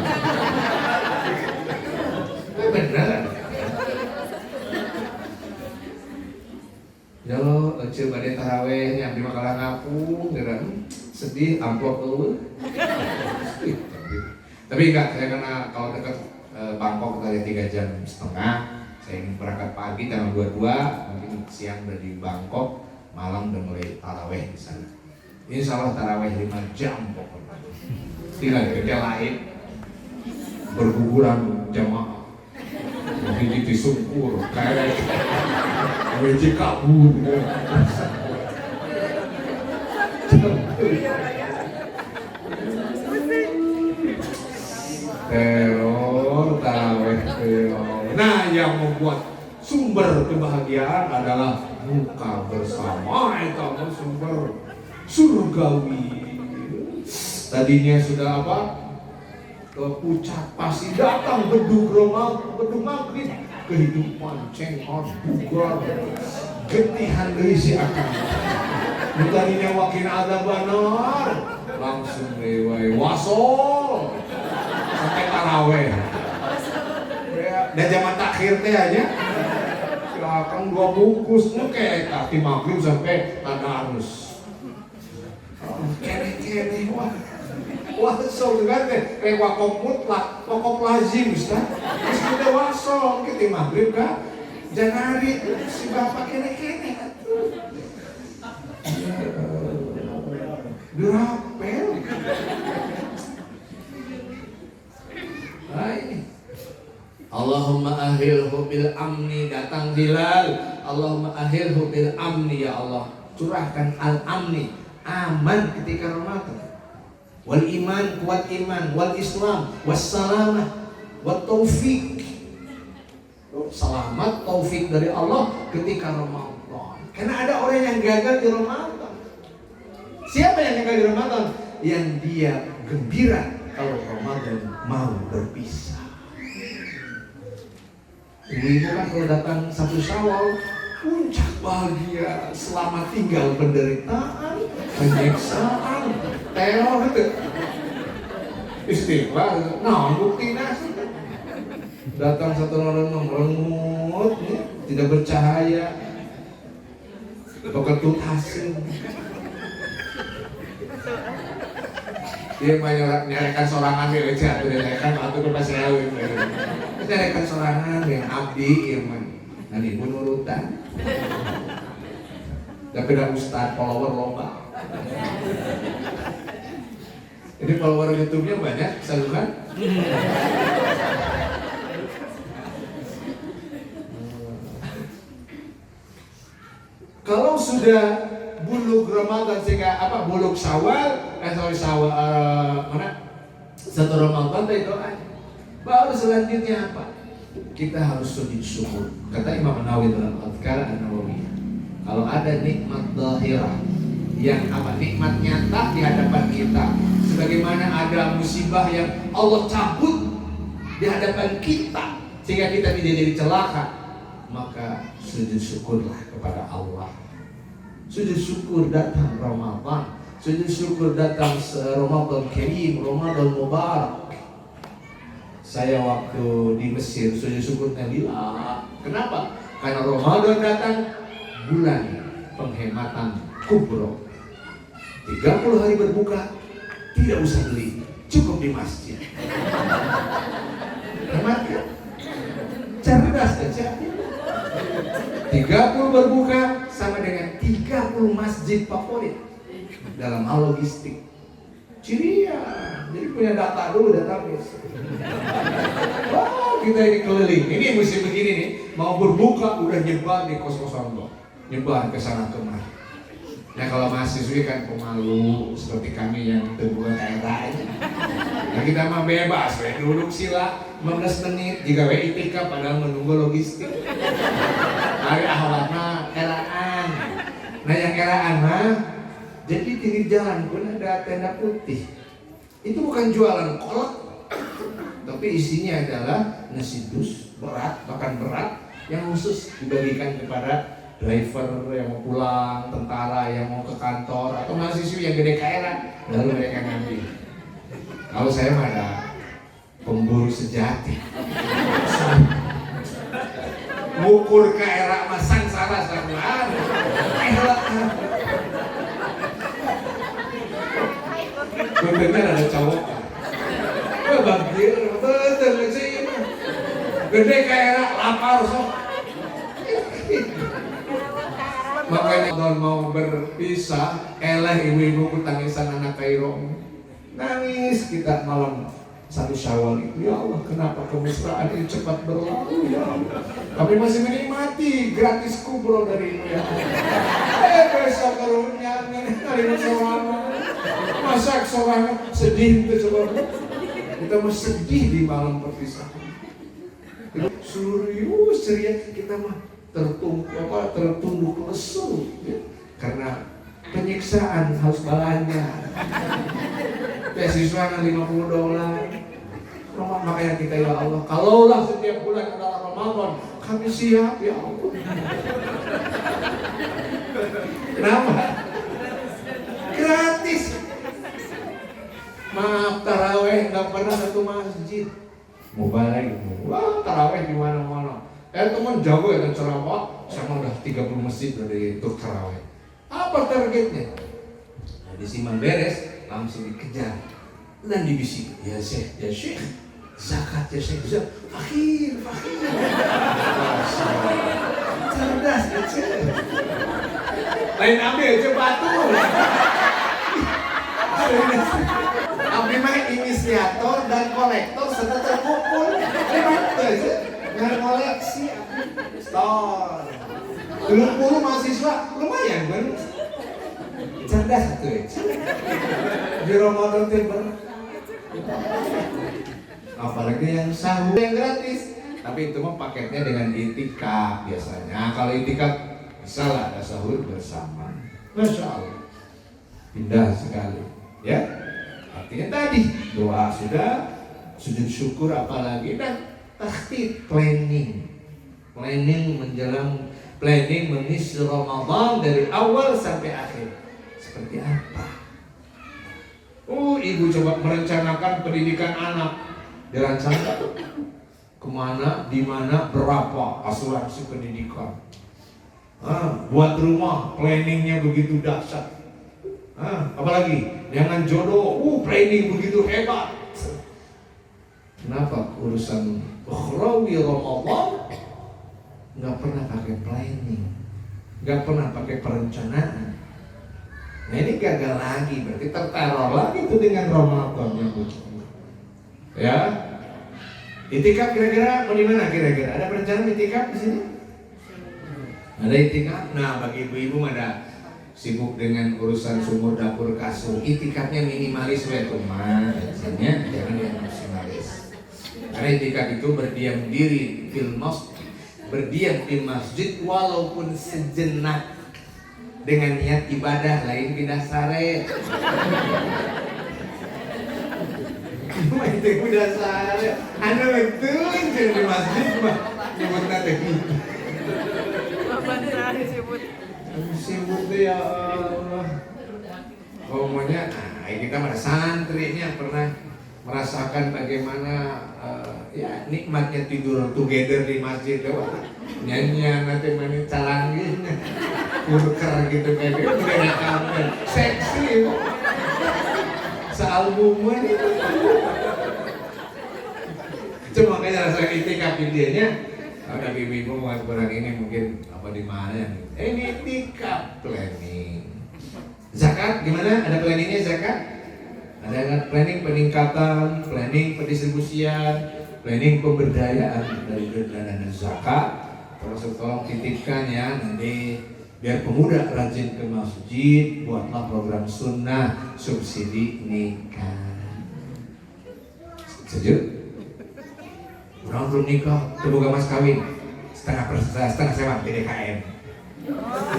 Benar. Ya lo, coba deh taraweh yang abdi makalah ngapung, sedih, amplop dulu. Tapi enggak, saya karena kalau dekat Bangkok kita 3 jam setengah, saya ingin berangkat pagi tanggal 22, mungkin siang udah di Bangkok, malam udah mulai taraweh di sana. Insya Allah taraweh 5 jam pokoknya. Tidak kerja lain, berguguran jamaah, mungkin disungkur, kayak wajib kabur. Teror, taraweh, teror. Nah, yang membuat sumber kebahagiaan adalah buka bersama. Itu sumber surgawi. Tadinya sudah apa? Pucat pasti datang bedug maghrib. Kehidupan cengkot, bugar, getihan dari si akan. Tadinya wakin ada benar, langsung lewat wasol sampai taraweh. Dan zaman takhir teh aja, silakan 2 bungkus kayak kaki maghrib sampai tadarus. Kene wah. Wasol kan kayak wakaf mutlak, wakaf lazim Ustaz. Terus kita wasol, kita maghrib kan. Jangan hari si bapak kene-kene. Dirapel. Nah ini. Allahumma ahilhu bil amni, datang Hilal. Allahumma ahilhu bil amni, ya Allah. Curahkan al-amni, aman ketika Ramadan. Wal iman, kuat iman, wal Islam, wassalamah, wat taufik. Selamat taufik dari Allah ketika Ramadan. Karena ada orang yang gagal di Ramadan. Siapa yang gagal di Ramadan? Yang dia gembira kalau Ramadan mau berpisah. Ibu-ibu kan kalau datang 1 Syawal, puncak bahagia, selamat tinggal penderitaan, penyiksaan, teror itu. Istighfar, nah bukti nasi. Datang 1 orang merengut, tidak bercahaya, beketut hasil. Dia nyarikan sorangan dia aja, nyarikan atau ke pas lewin. Nyarikan sorangan yang abdi, yang nanti pun urutan. Tapi ada ustad, follower lomba. Jadi follower YouTube-nya banyak, saluran. Kalau sudah buluk Ramadan sehingga buluk Syawal, mana? 1 Ramadan itu doa. Baru selanjutnya apa? Kita harus sujud syukur. Kata Imam Nawawi dalam Adhkar An-Nawawi, kalau ada nikmat zahirah yang nikmat nyata di hadapan kita, sebagaimana ada musibah yang Allah cabut di hadapan kita sehingga kita tidak jadi celaka, maka sujud syukurlah kepada Allah. Sujud syukur datang Ramadan, sujud syukur datang Ramadan Karim, Ramadan Mubarak. Saya waktu di Mesir sujud syukurnya lillah. Kenapa? Karena Ramadan datang, bulan penghematan kubro. 30 hari berbuka, tidak usah beli, cukup di masjid. Hemat kan? Cerdas aja. 30 berbuka sama dengan 30 masjid favorit dalam hal logistik. Ceria, jadi punya data dulu, database. Wah, kita ini keliling. Ini musim begini nih, mau berbuka udah nyebar di kos-kosan lo, nyebar ke sana kemari. Nah kalau mahasiswi kan pemalu seperti kami yang terbuka daerah aja. Nah kita mah bebas, duduk sila 15 menit jika WIPK padahal menunggu logistik. Hari ahwatna eraan. Nah yang eraan mah jadi pinggir jalan pun ada tenda putih. Itu bukan jualan kolak, tapi isinya adalah nasi dus berat, bahkan berat yang khusus dibagikan kepada driver yang mau pulang, tentara yang mau ke kantor, atau mahasiswa yang gede kairan, lalu mereka ngambil. Kalau saya mah ada pemburu sejati. Ngukur kairan masang salah samaan. Bener ada cowok. Bagir, betul sih. Gede kairan lapar sok. Makanya kalau mau berpisah, elah ibu-ibu tangisan anak Kairo. Nangis kita malam 1 Syawal itu. Ya Allah, kenapa kemesraan ini cepat berlalu ya Allah. Tapi masih menikmati gratis kubro dari itu ya Allah. Besok karunya hari seorang masak seorang sedih itu coba. Kita mau sedih di malam perpisahan. Serius ceria kita mah tertunduk lesu ya. Karena penyiksaan harus balanya. Beasiswa kan $50. Makanya kita ya Allah, kalaulah setiap bulan adalah Ramadan, kami siap ya Allah. Kenapa? Gratis. Maaf, taraweh nggak pernah satu masjid. Mau balik, wah taraweh di mana-mana. Teman jago ya kan ceramah, sama udah 30 masjid dari untuk taraweh. Apa targetnya? Nah, disiman beres, langsung dikejar. Dan dibisik, ya Syekh, zakat ya Syekh, fakir. Cerdas ya Syekh. Lain ambil aja batu. Abdi mah inisiator dan kolektor serta terkumpul. Nggak koleksi, store. 20 mahasiswa lumayan kan? Cerdas tuh ya. Di Ramadan timber. Apalagi yang sahur yang gratis. Tapi itu mah paketnya dengan itikaf biasanya. Kalau itikaf bisa lah ada sahur bersama. Masya Allah. Indah sekali. Ya. Artinya tadi doa sudah, sujud syukur apalagi, dan takhtit planning menjelang, planning mengisi Ramadan dari awal sampai akhir. Seperti apa? Ibu coba merencanakan pendidikan anak, dirancangkan kemana, di mana, berapa asuransi pendidikan. Buat rumah, planningnya begitu dahsyat. Apalagi jangan jodoh, planning begitu hebat. Kenapa urusan ukhrawi Ramadan nggak pernah pakai planning, nggak pernah pakai perencanaan? Nah ini gagal lagi, berarti terteror lagi itu dengan Ramadan yang begitu. Ya, itikaf kira-kira mau di mana kira-kira? Ada perencanaan itikaf di sini? Ada itikaf? Nah bagi ibu-ibu ada sibuk dengan urusan sumur dapur kasur, itikafnya minimalis cuma biasanya jangan yang maksimalis. Karena itikaf itu berdiam diri berdiam di masjid walaupun sejenak dengan niat ibadah, lain pindah sare. Itu pindah sare. Anda betul di masjid mah nyebut nanti. Sibuk deh ya Allah. Pokoknya kita pada santri ini yang pernah merasakan bagaimana ya nikmatnya tidur together di masjid lewat nyanyian nanti main calangin kurker gitu kayak gitu udah kapan seksi kok sealbuman itu cuma makanya rasa itikaf videonya ada ibu-ibu mau kurang ini mungkin apa di mana ini itikaf planning. Zakat gimana, ada planningnya zakat? Ada planning peningkatan, planning pendistribusian, planning pemberdayaan dari dana zakat. Terus tolong titipkan ya nanti biar pemuda rajin ke masjid, buatlah program sunnah subsidi nikah. Setuju? Orang belum nikah, terbuka mas kawin setengah sewa di DKM.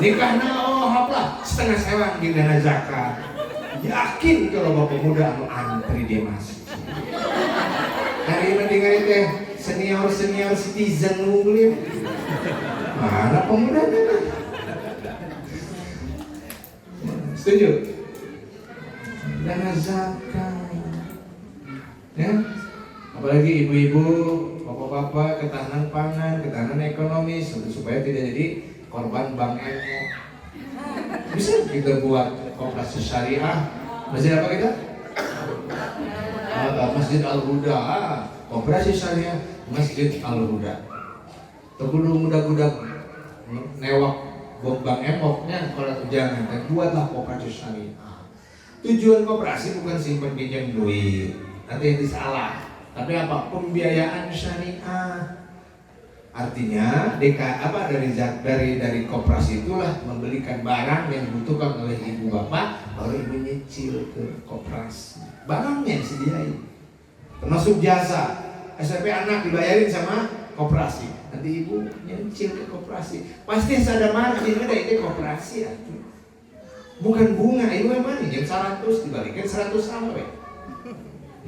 Nikah haplah setengah sewa di dana zakat. Yakin kalau bapak muda mau antri dia masuk. Hari ini dengar itu senior citizen nungguin. Mana pemudanya? Setuju? Dana zakat. Ya? Apalagi ibu-ibu, bapak-bapak, ketahanan pangan, ketahanan ekonomi supaya tidak jadi korban bank emo. Bisa kita buat koperasi syariah. Masjid apa kita? Masjid Al-Huda. Koperasi syariah Masjid Al-Huda. Terkudu mudah-mudah newak bank emoknya kalau jangan, buatlah koperasi syariah. Tujuan koperasi bukan simpan pinjam duit, nanti salah. Tapi apa? Pembiayaan syariah. Artinya dari koperasi itulah membelikan barang yang dibutuhkan oleh ibu bapak, baru ibu nyicil ke koperasi. Barangnya disediain. Termasuk jasa. SMP anak dibayarin sama koperasi. Nanti ibu nyicil ke koperasi. Pasti ada margin, ada itu koperasi ya. Bukan bunga, ibu yang mana? Jam 100 dibalikin 100 sampai.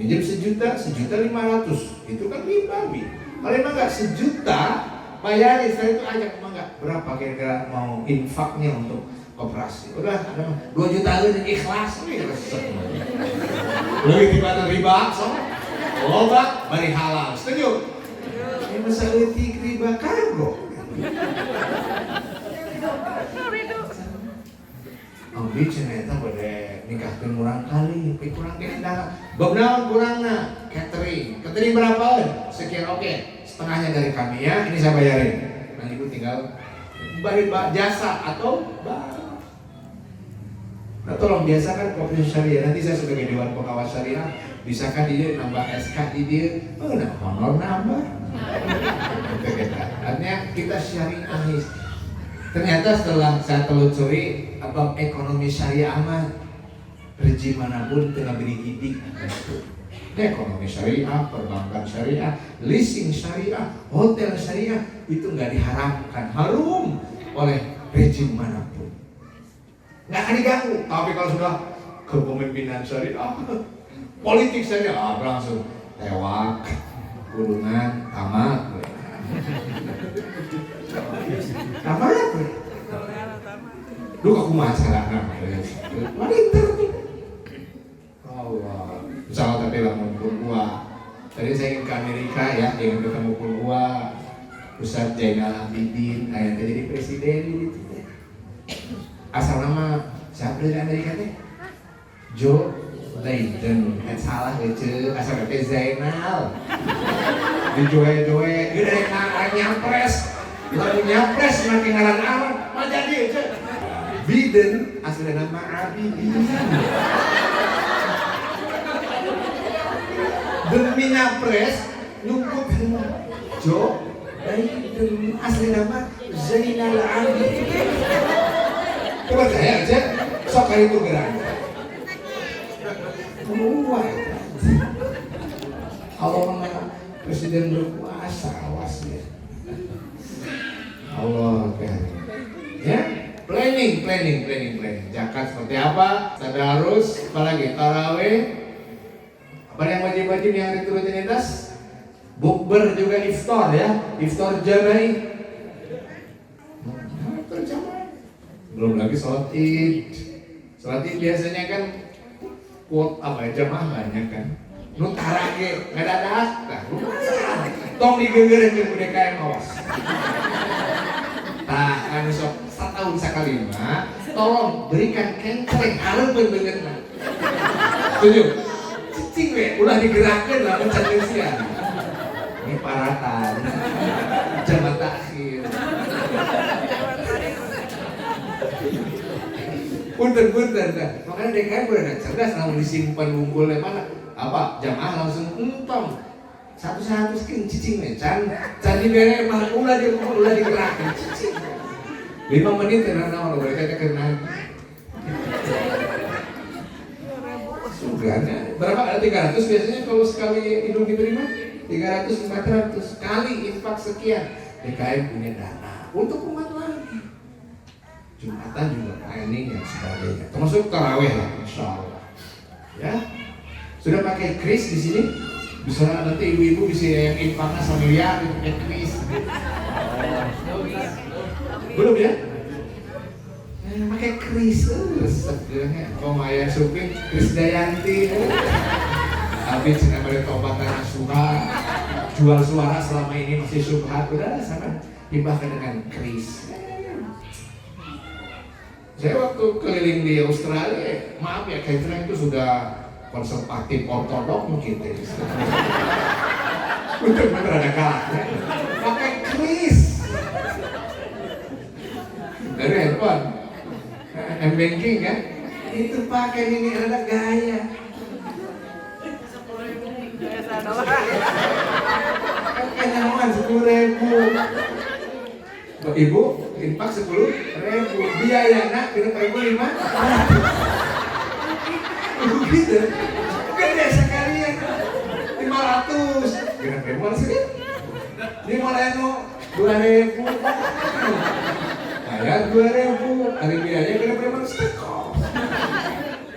Minjem 1.500.000, itu kan ribawi. Kalau emang nggak 1 juta, bayarin. Setelah itu ajak emang nggak berapa kira-kira mau infaknya untuk koperasi. Udah ada 2 juta aja ikhlas nih. Lebih daripada riba, loba bari halal. Setuju? Ini masalah riba kargo. Ambil ceneta pada nikahkan kurang kali, tapi kurang kena. Beberapa kurangnya catering berapa? Sekian oke, setengahnya dari kami ya, ini saya bayarin. Nanti ibu tinggal bayar jasa atau nah tolong biasakan kopi syariah. Nanti saya sebagai Dewan Pengawas Syariah bisakah dia nambah SK di dia? Nah honor nambah. Artinya kita syariahis. Ternyata setelah saya telusuri abang ekonomi syariah mah rezim manapun tengah beri hidik. Ekonomi syariah, perbankan syariah, leasing syariah, hotel syariah itu nggak diharamkan, harum oleh rezim manapun. Nggak akan diganggu. Tapi kalau sudah kepemimpinan syariah, politik syariah, langsung tewak, kurungan, tamat. Tamat. Lu kok kumaha carana? Wanita tuh. Allah. Misalnya tapi lamun gua. Tadi saya ingin ke Amerika ya, ingin ketemu gua. Ustaz Zainal Abidin, ayah jadi presiden gitu. Asal nama siapa dari Amerika teh? Joe Biden. Salah aja, asal kata Zainal. Di joe-joe, dia dari nyapres. Lalu nyapres makin ngaran awan, mah jadi aja. Biden asal nama Abidin. Demi nyapres nyumput Joe Biden asli nama Zainal Abidin. Coba saya aja, sok kali itu gerak. Keluar. Kalau mana presiden berkuasa, awas ya. Allah kan. Ya, planning. Zakat seperti apa? Tadarus, apalagi tarawih. Apa yang wajib-wajib yang diturutin atas? Bukber juga iftar ya, iftar jama'i. Belum lagi sholat id. Sholat id biasanya kan kuot apa ya, jamaah banyak kan. Nu tarage ngadadak tah lumayan. Tong digeugeureuh ke budaya yang awas. Tah anu sok satahun sakali mah tolong berikan kengkeng hareupeun beungeutna. Setuju? Cicing we ulah digerakkeun lah mencan sian. Ini paratan. Jamat takhir. Punten dah. Makanya DKI benar cerdas langsung disimpan unggulnya mana? Apa? Jamaah langsung entong. Satu-satu skin cicing nih. Can dibere mah ulah digerakin cicing. 5 menit karena lo mereka kena. Suganya berapa? Ada 300 biasanya kalau sekali Idul Fitri mah 300 400 kali infak sekian. DKI punya dana untuk umat lagi. Jumatan juga planning dan sebagainya. Termasuk taraweh lah, insya Allah. Ya, sudah pakai kris di sini. Bisa nanti ibu-ibu bisa yang infaknya familiar pakai kris. Belum ya? Pakai kris, sebetulnya. Maya Supin, Kris Dayanti. Tapi cina pada tobatan suha, jual suara selama ini masih subhat. Udah sana hibahkan dengan kris. Saya waktu keliling di Australia, maaf ya, catering itu sudah konservatif ortodok mungkin tadi. Bener-bener ada kalahnya. Pakai kris. Dari handphone, M-banking kan? Itu pakai ini ada gaya. Pakai nyaman 10.000. Ibu, infak 10.000, biayana 5.000. Gitu, gede sekalian 500. 5.000 mana sih? 5.000, 2.000. Bayar 2.000, hari biayanya kena berapa seteko.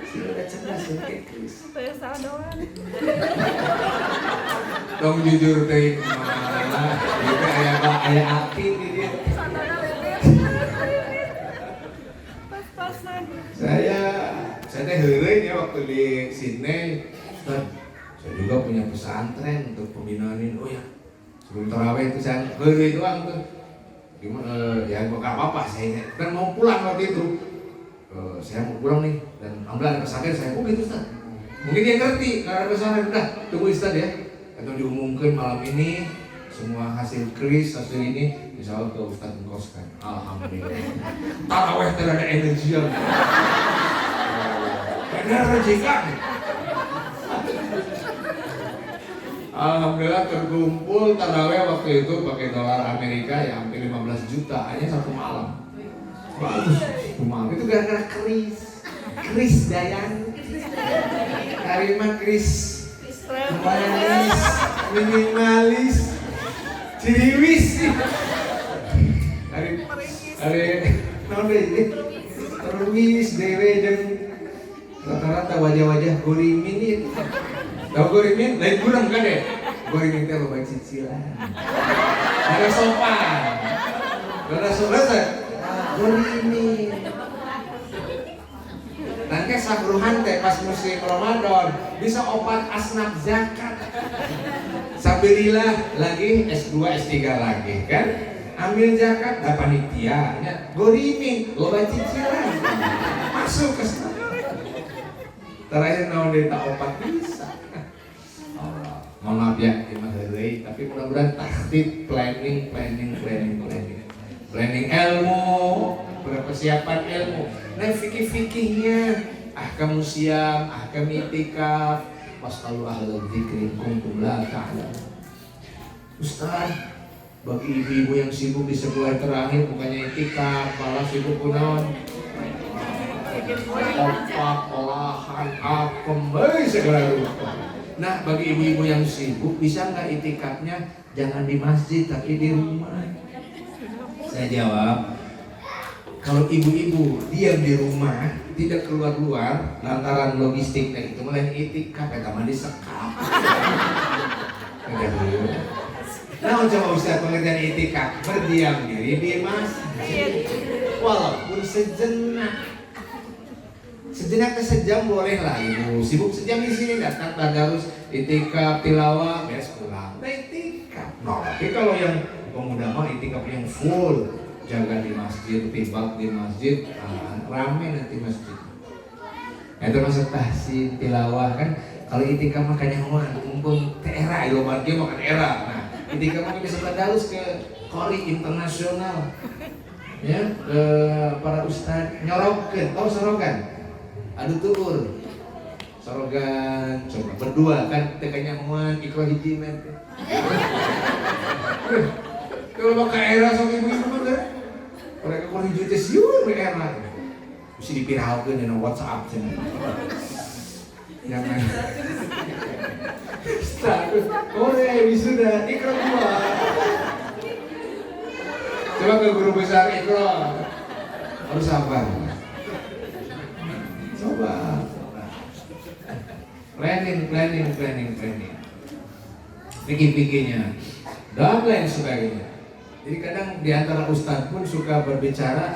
Sudah cerdas ya kayak Kris. Pesa doang. Dong jujur teh malah, itu ayah api di dia. Pas-pasan. Saya teh heureuy ya waktu di Sydney. Ustaz, saya juga punya pesantren untuk pembinaan ini. Oh ya, sebelum tarawih itu saya heureuy doang tuh. Gimana ya, gak apa-apa saya kan mau pulang waktu itu. saya mau pulang nih dan alhamdulillah ada pesantren. Saya gitu Ustaz, mungkin dia ngerti karena ada pesantren. Udah tunggu Ustaz ya, atau diumumkan malam ini semua hasil kris hasil ini insya Allah ke Ustaz mengkoskan. Alhamdulillah taraweh terada energi yang benar rejekan. Alhamdulillah terkumpul taraweh waktu itu pakai dolar Amerika ya hampir 15 juta hanya satu malam. Bagus satu malam itu gara-gara kris Dayan Karimah kris manis minimalis ciriwis hari nonde terwis dewe dan rata-rata wajah-wajah gorimin itu. Tahu gorimin? Lain kurang kan ya? Gorimin itu loba cicilan. Ada sopan. Ada sopan. Gorimin. Nanti sabruhan teh pas musim Ramadan bisa obat asnaf zakat. Sabilillah lagi S2 S3 lagi kan? Ambil zakat dapat panitia. Gorimin loba cicilan. Masuk ke sana. Terakhir naon deta opat bisa. Mohon maaf ya, tapi mudah-mudahan taktib planning ilmu, persiapan ilmu. Nah fikih-fikihnya, ahkam siam, ahkam itikaf, wasqalu ahlal dzikri kuntum la ta'lamun. Ustaz, bagi ibu-ibu yang sibuk di sebulan terakhir bukannya itikaf, malah sibuk kunaon? Opak, olahan, apem, segala rupa. Nah, bagi ibu-ibu yang sibuk, bisa nggak itikafnya jangan di masjid tapi di rumah? Saya jawab, kalau ibu-ibu diam di rumah, tidak keluar-keluar lantaran logistik dan itu mulai itikaf, ya taman disekap. Nah, coba Ustaz pengertian itikaf, berdiam diri di masjid, walaupun sejenak. Sejenak ke sejam boleh lah ibu sibuk sejam di sini datang tadarus itikaf tilawah beres pulang nah itikaf. No, tapi kalau yang pemuda mah itikaf yang full jaga di masjid tibak di masjid rame nanti masjid. Itu masuk tahsin tilawah kan kalau itikaf makanya mumpung era itu margi makan era. Nah itikaf mah bisa tadarus ke qori internasional ya ke para ustad nyorokeun tahu sorokan. Aduh tuur sorogan coba berdua kan tekannya muan ikro hiji nanti. Kalau mau ke era sok ibu-ibu kan mereka kalau hiji teh siun ke era mesti dipiralkeun dina WhatsApp cenah. Jangan status ore wisuda ikro dua. Coba ke guru besar ikro harus sabar. Coba planning pikir-pikirnya dan lain sebagainya. Jadi kadang diantara ustadz pun suka berbicara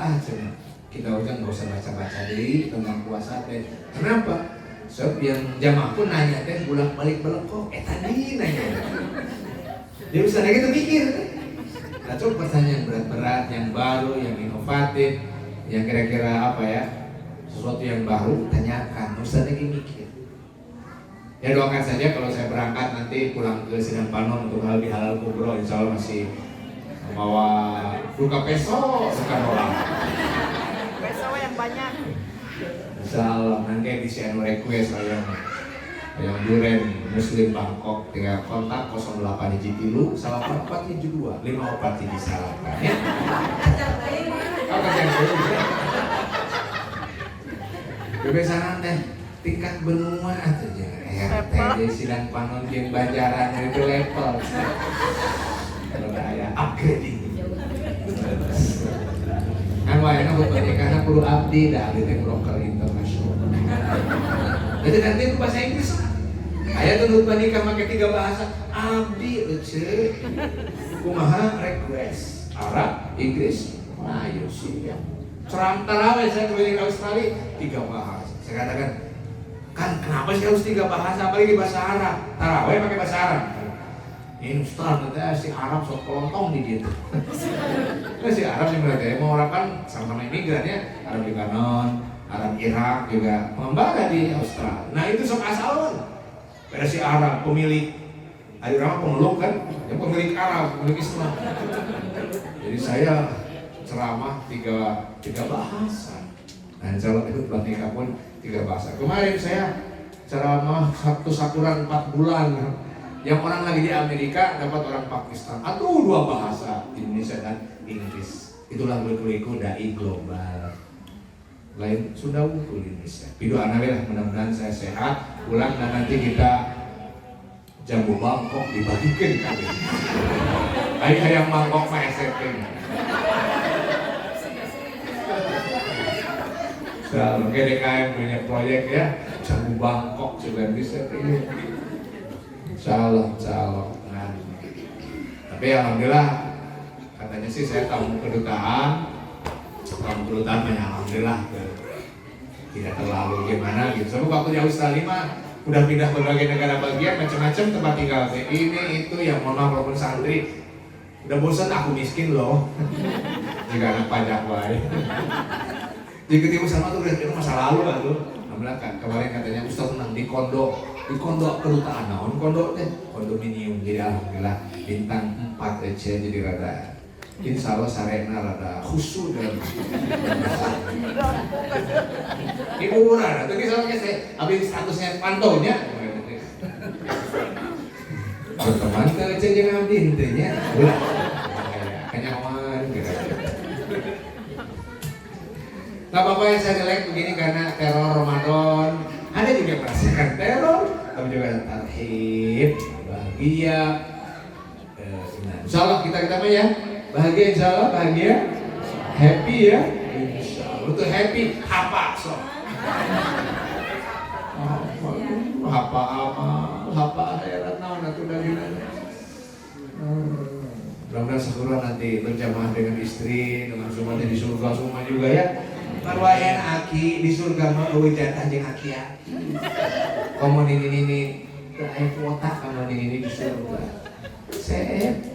kita udah nggak usah baca-baca deh tentang puasa teh. Kenapa? Sebab yang jamaah pun nanya teh bolak-balik belekok tadi nanya dia bisa gitu mikir. Nah coba pertanyaan berat-berat yang baru yang inovatif yang kira-kira apa ya sesuatu yang baru tanyakan, Ustaz lagi mikir. Ya doakan saja kalau saya berangkat nanti pulang ke Sidang Panon untuk halal kubro, insya Allah masih membawa buka peso bukan orang. Peso yang banyak. Insya Allah nanti di channel request yang duren Muslim Bangkok tinggal kontak 08 hiji 3 salah 44 hiji 2 54 hiji salapan ya. Kebiasaan teh tingkat benua aja ya teh Sidang Panon jeung Banjaran itu level. Kalau aya upgrading. Kan wae buat pernikahan perlu abdi dah abdi teh broker internasional. Jadi nanti itu bahasa Inggris. Aya tuh nutup nikah make 3 bahasa. Abdi eueuh. Kumaha request Arab, Inggris, Melayu, siap. Serang tarawih saya keliling Australia 3 bahasa. Saya katakan, kan kenapa sih harus 3 bahasa apalagi bahasa Arab? Tarawih pakai bahasa Arab. Ini Ustaz, si Arab sok kelontong di dia. Nah, si Arab sih berarti mau orang kan sama-sama imigran ya, Arab Libanon, Arab Irak juga pengembara di Australia. Nah itu sok asalkan pada si Arab pemilik, ada orang pemeluk kan, yang pemilik Arab, pemilik Islam. Jadi saya ceramah tiga bahasa. Nah insya Allah itu nikah pun 3 bahasa. Kemarin saya ceramah satu sakuran 4 bulan. Yang orang lagi di Amerika dapat orang Pakistan. Atau 2 bahasa, Indonesia dan Inggris. Itulah berkuliku dai global. Lain sudah wuku di Indonesia. Pido anawe mudah-mudahan saya sehat. Pulang dan nanti kita jamu Bangkok dibagikan kami. Ayam Bangkok mah SMP. Oke DKM punya proyek ya, jamu Bangkok juga bisa ini. Insyaallah. Nah, tapi alhamdulillah katanya sih saya tamu kedutaan banyak alhamdulillah tidak terlalu gimana gitu. Sebab waktu di Australia mah udah pindah berbagai negara bagian macam-macam tempat tinggal. Ini itu yang mohon maaf walaupun santri udah bosan aku miskin loh. Jika anak pajak wae. Jadi ketemu sama tuh itu masa lalu lah tuh. Alhamdulillah kan kemarin katanya Ustaz menang di kondo kedutaan. Nah, kondo teh kondominium. Jadi alhamdulillah bintang 4 aja jadi rada insya Allah sarena rada khusyuk dalam ibu murah. Tapi soalnya saya habis statusnya pantaunya. Berteman ke aja jangan abdi intinya. Ulah. Kenyaman gitu. Gak apa-apa ya saya jelek begini karena teror Ramadan. Ada juga yang merasakan teror, tapi juga ada tarhib, bahagia. Insya Allah kita mah ya bahagia, insya Allah bahagia, happy ya. Insya Allah untuk happy apa so? Apa akhirat naon atuh dari mana? Mudah-mudahan syukuran nanti berjamaah dengan istri, dengan semuanya di surga semua juga ya. Marwayan aki di surga mah eueuh jatah jeung aki ya. Kamu ini aya kuota kamu ini di surga. Sep.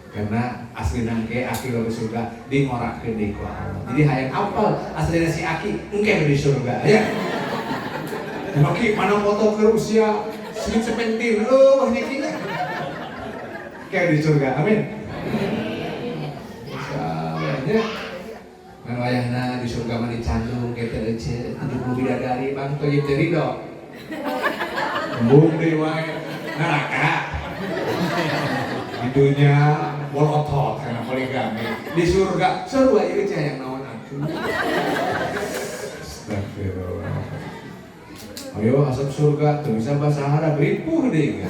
Karena asli nangke aki di surga dingorakeun deui ku Allah. Jadi hayang apal aslina si aki engke di surga ya. Maki mana foto ke Rusia sedikit sepentir banyak ini. Kayak di surga. Amin. Insyaallah ya. Kan wayahna di surga mah dicandung ke teu ece 70 bidadari Bang Toyib teh ridho. Embung deui wae neraka. Di dunia bolotot karena poligami. Di surga seru ieu teh yang naon atuh. Astagfirullah. Ayo asap surga tuh bisa bahasa Arab ripuh deh.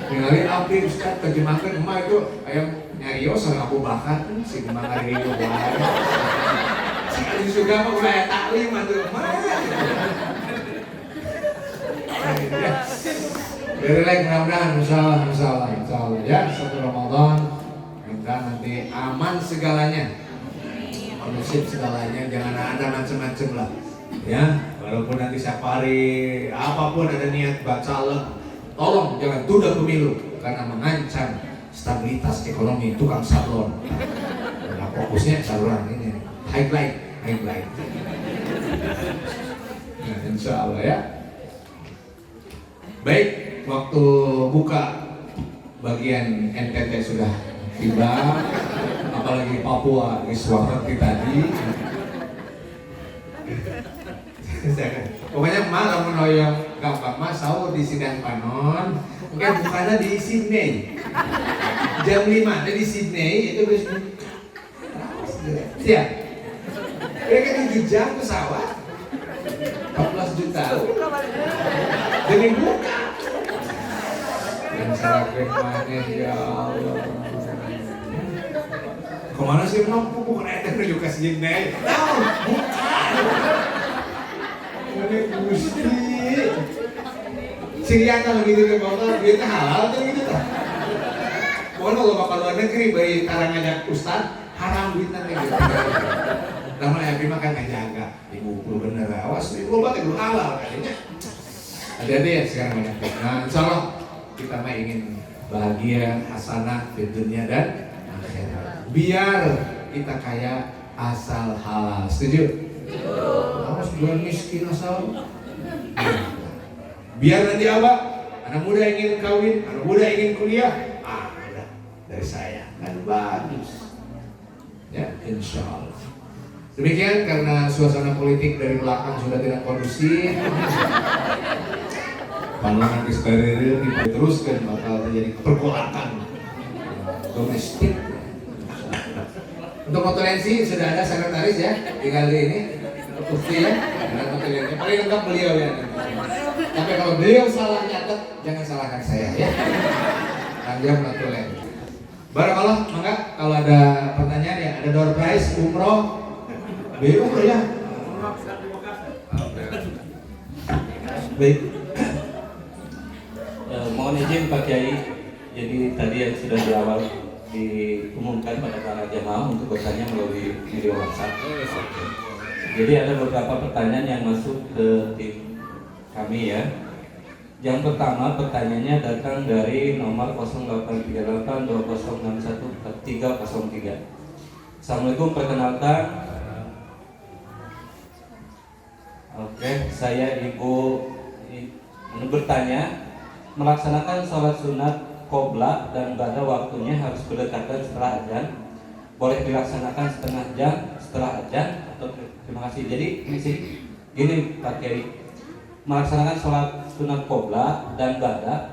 Ningali abdi Ustaz terjemahkan emak itu ayam nyarios sama Abu Bakar si gemang hari itu wae. Sekali surga mah udah aya taklim atuh emak. Dari lain mudah-mudahan insyaallah ya satu Ramadan kita nanti aman segalanya. Kondusif segalanya, jangan ada macam-macam lah. Ya, walaupun nanti safari apapun ada niat baca tolong jangan tunda pemilu karena mengancam stabilitas ekonomi tukang sablon. Nah, fokusnya saluran ini highlight. Nah, insya Allah ya. Baik, waktu buka bagian NTT sudah tiba, apalagi Papua di seperti tadi. Pokoknya malam menoyong gampang mas sahur di Sidang Panon. Mungkin bukannya di Sydney jam 5 ada di Sydney itu bisa siap. Mereka 7 jam pesawat 14 juta demi buka. Dan salah manis ya Allah. Kemana sih mampu bukan etek menuju ke Sydney? Bukan. Ini Gusti. Sirian kalau gitu ke motor, duitnya halal tuh gitu kan. Pokoknya kalau bakal luar negeri, bayi tarang ngajak Ustaz, haram duitnya gitu. Namun Abi makan ngejaga, ibu bener awas, ibu obat ibu halal kayaknya. Hati-hati ya sekarang banyak. Nah insya Allah kita mah ingin bahagia, hasanah di dunia dan akhirat. Biar kita kaya asal halal. Setuju? Harus bukan miskin asal. Biar nanti apa? Anak muda ingin kawin, anak muda ingin kuliah, udah dari saya kan bagus. Ya, insya Allah. Demikian karena suasana politik dari belakang sudah tidak kondusif. Pandangan diskarere diteruskan bakal terjadi pergolakan domestik. Untuk notulensi sudah ada sekretaris ya, tinggal di ini bukti ya. Notulensi paling lengkap beliau ya. Tapi kalau beliau salah nyatet, jangan salahkan saya ya. Tanjam notulen. Barakallah, maka kalau ada pertanyaan ya, ada door prize umroh, umroh ya. Baik. Mohon izin Pak Kiai, jadi tadi yang sudah di awal diumumkan pada para jamaah untuk bertanya melalui video WhatsApp. Jadi ada beberapa pertanyaan yang masuk ke tim kami ya. Yang pertama pertanyaannya datang dari nomor 083820614303. Assalamualaikum, perkenalkan. Oke, saya Ibu bertanya, melaksanakan sholat sunat qobla dan pada waktunya harus berdekatan setelah azan, boleh dilaksanakan setengah jam setelah azan atau terima kasih. Jadi gini Pak Kiai, melaksanakan sholat sunat qobla dan pada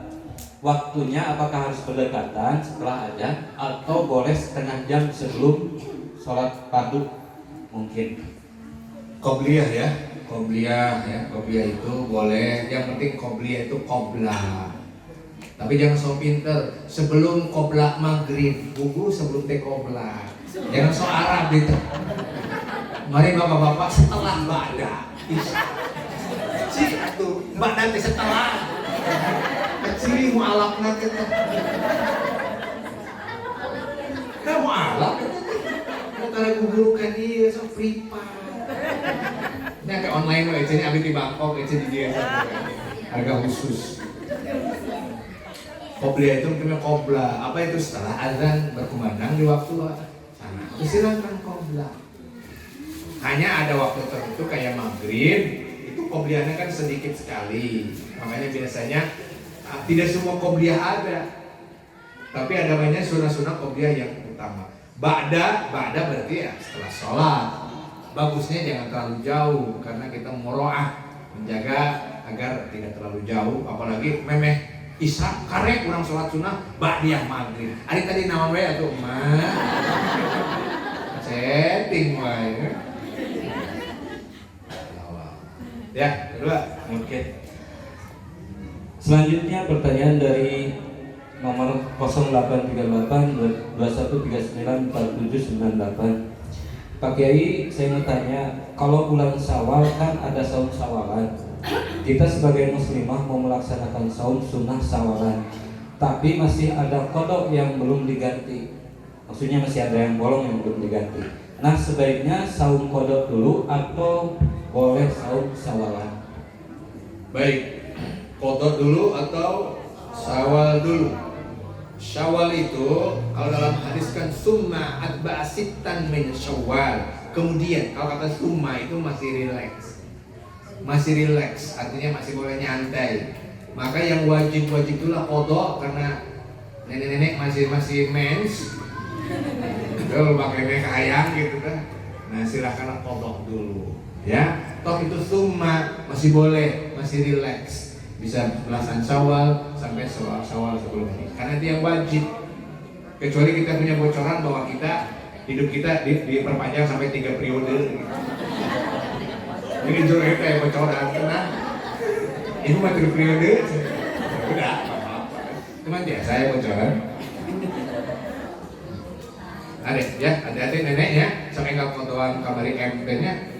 waktunya apakah harus berdekatan setelah azan atau boleh setengah jam sebelum sholat fardu mungkin? Qobliyah ya, qobliyah itu boleh, yang penting qobliyah itu qobla. Tapi jangan so pinter, sebelum qobla maghrib, buku sebelum teh qobla. Jangan so Arab gitu. Mari bapak-bapak setelah ba'da. Cik atuh, ba'da teh setelah. Kecil mu'alafna kita. Kamu alaf mau kalau gugurukan dia so pripat. Ini agak online loh, ini abis di Bangkok, ini di dia harga khusus. Qobliyah itu mungkin qobla. Apa itu? Setelah azan berkumandang di waktu sana. Silakan qobla. Hanya ada waktu tertentu kayak maghrib, itu qobliyahnya kan sedikit sekali. Makanya biasanya tidak semua qobliyah ada. Tapi ada banyak sunah-sunah qobliyah yang utama. Ba'da berarti ya setelah sholat. Bagusnya jangan terlalu jauh karena kita muro'ah, menjaga agar tidak terlalu jauh. Apalagi memeh Isya karek kurang sholat sunnah ba'diyah maghrib. Ari tadi naon wae atuh mah. Setting wae. Ya, kedua. Oke. Selanjutnya pertanyaan dari nomor 082821394798. Pak Kiai, saya mau tanya, kalau bulan Syawal kan ada saum Syawalan. Kita sebagai muslimah mau melaksanakan saum sunnah Syawalan, tapi masih ada kodok yang belum diganti. Maksudnya masih ada yang bolong yang belum diganti. Nah, sebaiknya saum kodok dulu atau boleh saum Syawalan? Baik, kodok dulu atau Syawal dulu? Syawal itu kalau dalam hadis kan summa atba'a sittan min Syawal. Kemudian kalau kata summa itu masih rileks, artinya masih boleh nyantai. Maka yang wajib itulah kodok karena nenek-nenek masih mens. Kalau pakai mereka ayam gitu kan. Nah silahkan kodok dulu, ya. Toh itu summa masih boleh, masih rileks. Bisa belasan Syawal sampai Syawal sebelum ini. Karena itu yang wajib. Kecuali kita punya bocoran bahwa hidup kita diperpanjang sampai 3 periode. Ini jujur kayak bocoran, tenang. Ibu mah 3 periode. Udah, apa-apa. Cuman ya saya bocoran. Ada ya, hati-hati nenek ya. Sampai nggak fotoan kamari MP-nya.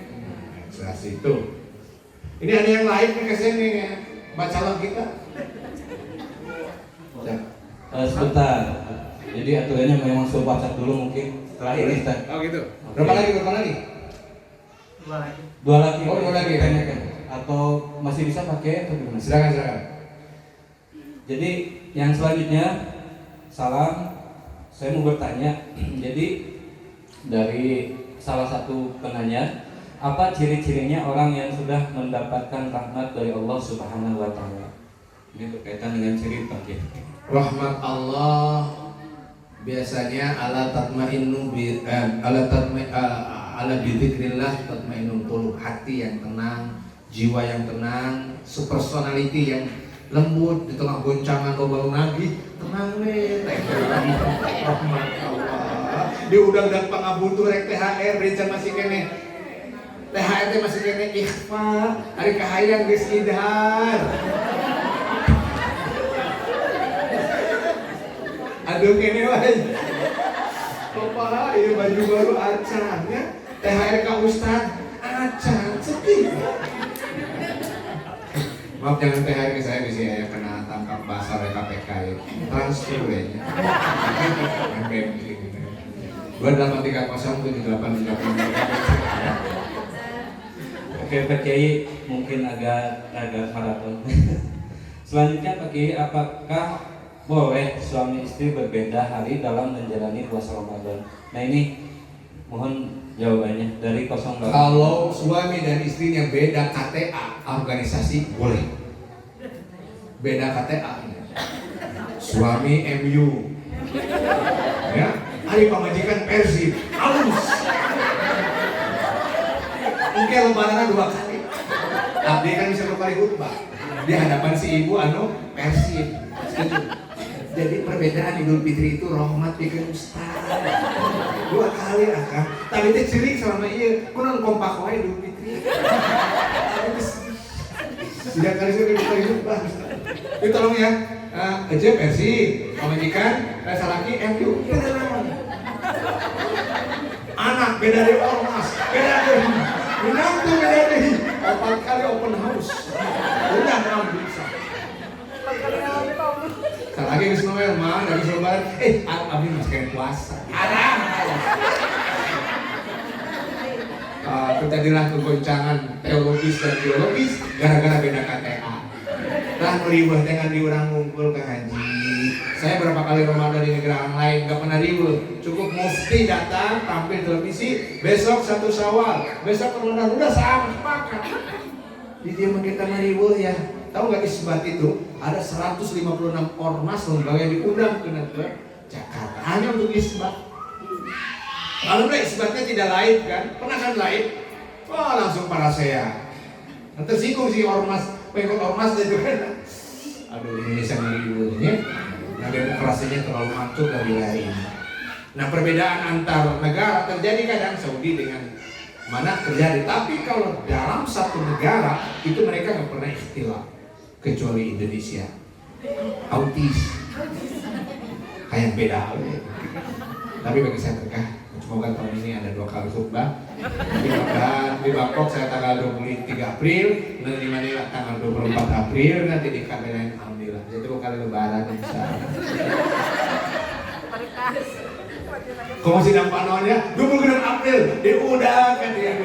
Setelah situ. Ini ada yang lain nih kesini ya. Baca lah kita. Sebentar. Jadi aturannya memang suruh WhatsApp dulu mungkin setelah ini. Oh gitu. Berapa lagi? Dua lagi. Oh, dua lagi. Tanyakan. Atau masih bisa pakai atau gimana? Silakan. Jadi yang selanjutnya, salam. Saya mau bertanya. Jadi dari salah satu penanya, apa ciri-cirinya orang yang sudah mendapatkan rahmat dari Allah Subhanahu wa taala? Ini berkaitan dengan ciri bangkit. Rahmat Allah biasanya ala bidzikrillah tatmainnul qulub, hati yang tenang, jiwa yang tenang, personality yang lembut di tengah goncangan lobang nabi, tenang deh. Rahmat Allah. Di udang-udang pangabutuh rek THR rencana masih kene. THR teh masih kene ikhfa, hari kahayang geus idhar. Aduh kene wae. Bapak, ini baju baru acan ya. THR ka Ustad acan sedih. Maaf jangan THR ke saya di sini ya, kena tangkap basah oleh KPK ya. Transfer ya. MPM gitu. 2830 Oke, Pak Kiai mungkin agak maraton. Selanjutnya Pak Kiai, apakah boleh suami istri berbeda hari dalam menjalani puasa Ramadan? Nah ini mohon jawabannya dari 08. Kalau suami dan istrinya beda KTA organisasi boleh. Beda KTA. Suami MU. Ya, hari pemajikan Persib. Aus. Mungkin lebaran 2 kali. Abdi kan bisa 2 kali khutbah di hadapan si ibu Persib. Setuju. Jadi perbedaan Idul Fitri itu rahmat bikin ustaz. 2 kali akan. Tapi teh ciri selama iya, kunaon kompak wae Idul Fitri. Sudah kali saya kali khutbah. Itu tolong ya. Aja Persib, pemajikan, salaki MU. Anak beda dari ormas, beda dari menantu beda dari 4 kali open house. Udah ngambil bisa. Lagi geus Noel mah, dari lebaran. Abdi masih kayak puasa. Haram. Terjadilah kegoncangan teologis dan biologis gara-gara beda KTA. Lah riweuh dengan diurang ngumpul ke haji. Saya berapa kali Ramadan di negara lain enggak pernah riweuh. Cukup mufti datang tampil televisi, besok 1 Syawal, besok Ramadan udah sama sepakat. Di dia kita riweuh ya. Tahu nggak isbat itu? Ada 156 ormas lembaga yang diundang ke Jakarta hanya untuk isbat. Kalau udah isbatnya tidak live kan? Pernah kan live? Wah langsung para saya. Tersinggung si ormas, pengikut ormas itu kan. Aduh Indonesia ngeribunya. Nah demokrasinya terlalu mancung dari lain. Nah perbedaan antar negara terjadi kadang Saudi dengan mana terjadi. Tapi kalau dalam satu negara itu mereka nggak pernah ikhtilaf. Kecuali Indonesia autis kayak beda tapi bagi saya berkah. Semoga tahun ini ada 2 kali khutbah di Bangkok saya tanggal 23 April dan di Manila tanggal 24 April nanti di KBN alhamdulillah jadi 2 kali lebaran bisa kok masih nampak nonnya 26 April diundang kan dia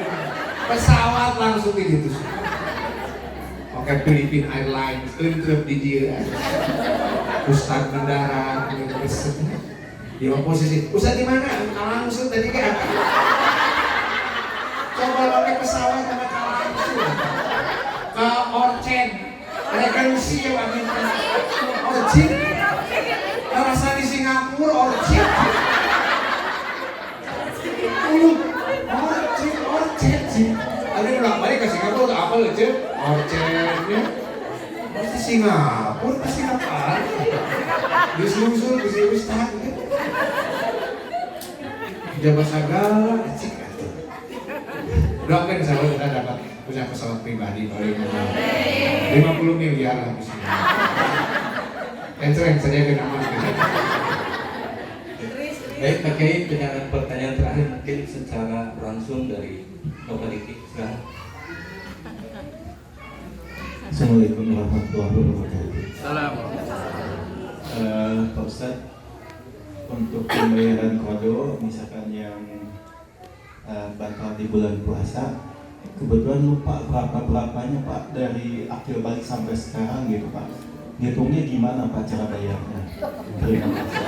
pesawat langsung di situ. Oke, Philippine Airlines, trip di dia. Ustaz mendarat, di posisi. Ustaz di mana? Langsung tadi kan. Coba pakai pesawat sama langsung ke Orchen, regensi ya Pak Minta. Orchen, rasa di Singapura Orchen. Orchen. Ada ulang balik ke Singapura apa loh cek? Orchennya pasti Singapura pasti apa? Disusul ke si Ustaz gitu. Jabat segala cik itu. Doakan insya Allah kita dapat punya pesawat pribadi paling 50 miliar lah bisa. Sering saja kena mas. Baik, pakai dengan pertanyaan terakhir mungkin secara langsung dari Bapak Diki sekarang. Assalamualaikum warahmatullahi wabarakatuh. Pak Ustaz, untuk pembayaran kado misalkan yang batal di bulan puasa, kebetulan lupa berapanya Pak dari akhir balik sampai sekarang gitu Pak. Ngitungnya gimana Pak cara bayarnya? Terima kasih.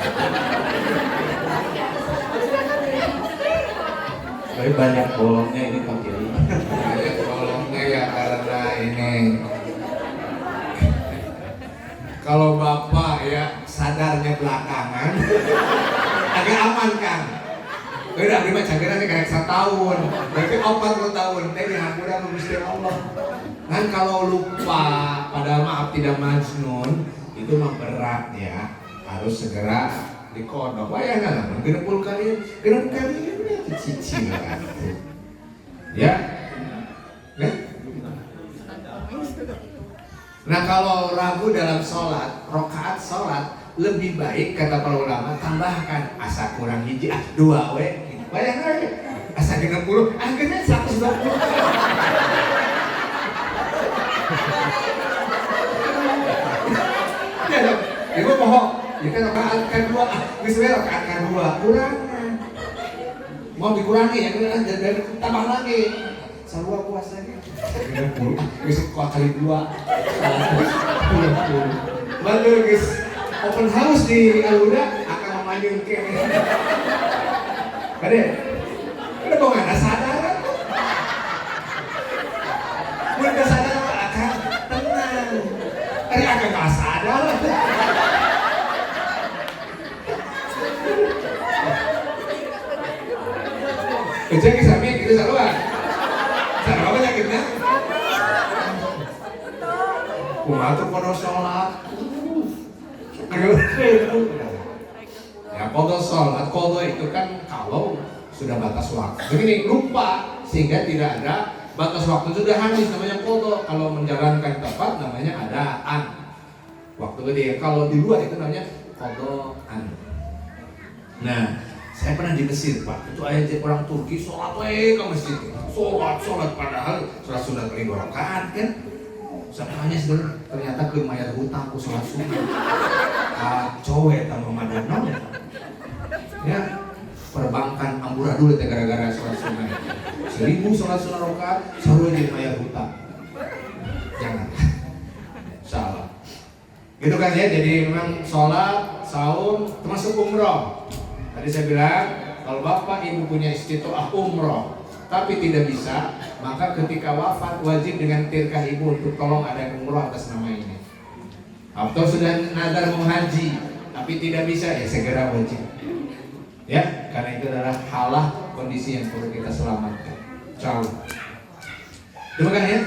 Tapi banyak bolongnya ini Pak Kiai. Banyak bolongnya ya karena ini. Kalau bapak ya sadarnya belakangan, agak aman kan? Udah beri macam kira kayak 1 tahun, berarti 40 tahun. Teh dihampura ke Gusti Allah. Kan kalau lupa, padahal maaf tidak majnun, itu mah berat ya. Harus segera dikodok. Bayangkan lah, genep kalian ya cici lah. Ya, ya. Nah kalau ragu dalam sholat, rokaat sholat lebih baik kata para ulama tambahkan asa kurang hiji 2 we. Bayangkan asa 60, akhirnya 120. Ya dong, ibu mohon, kita rokaat kedua, misalnya rokaat kedua kurangan. Mau dikurangi ya, dan tambah lagi. Sarua puasanya 30, besok kali 2 30. Lalu guys, open house di Aluda akan memanggil ke Kade, udah kok nggak sadar? Udah sadar akan tenang. Tadi akan nggak sadar. Kejadian sampai gitu sarua. Sarua apa sakitnya? Kumaha tuh pada sholat. Ya kodok sholat, kodok itu kan kalau sudah batas waktu. Begini lupa sehingga tidak ada batas waktu sudah habis namanya kodok. Kalau menjalankan tepat namanya adaan. Waktu dia kalau di luar itu namanya kodokan. Nah, saya pernah di Mesir Pak. Itu ayat orang Turki sholat ke masjid. Sholat padahal sholat sunat paling 2 rakaat kan. Samanya sebenarnya ternyata ke mayat hutang ku sholat sunat. Kacau ya tambah madanon. Ya, perbankan amburadul teh gara-gara sholat sunat. 1000 sholat sunat rakaat, sarua di mayat hutang. Jangan. Salah. Gitu kan ya, jadi memang sholat, saum, termasuk umroh. Tadi saya bilang, kalau bapak ibu punya istitoah umroh, tapi tidak bisa, maka ketika wafat wajib dengan tirkah ibu untuk tolong ada umroh atas nama ini. Atau sudah nazar mau haji, tapi tidak bisa, ya segera wajib. Ya, karena itu adalah halah kondisi yang perlu kita selamatkan. Insyaallah. Terima kasih ya.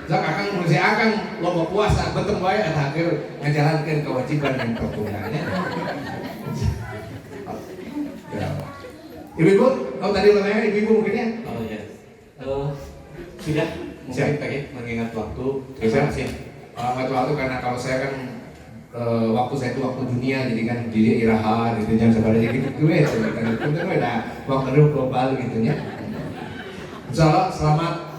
Zak akan mengusia akan loba puasa betul bae eta akhir ngajalankeun kewajiban dan pertunangannya. Ya. Ibu-ibu, oh tadi pertanyaan ibu-ibu mungkin ya? Oh iya. Sudah mungkin pengen mengingat waktu. Terima kasih. Mengingat waktu karena kalau saya kan waktu saya itu waktu dunia jadi kan jadi iraha gitu jam seberapa jadi gitu ya itu ada waktu global gitu ya. Insyaallah selamat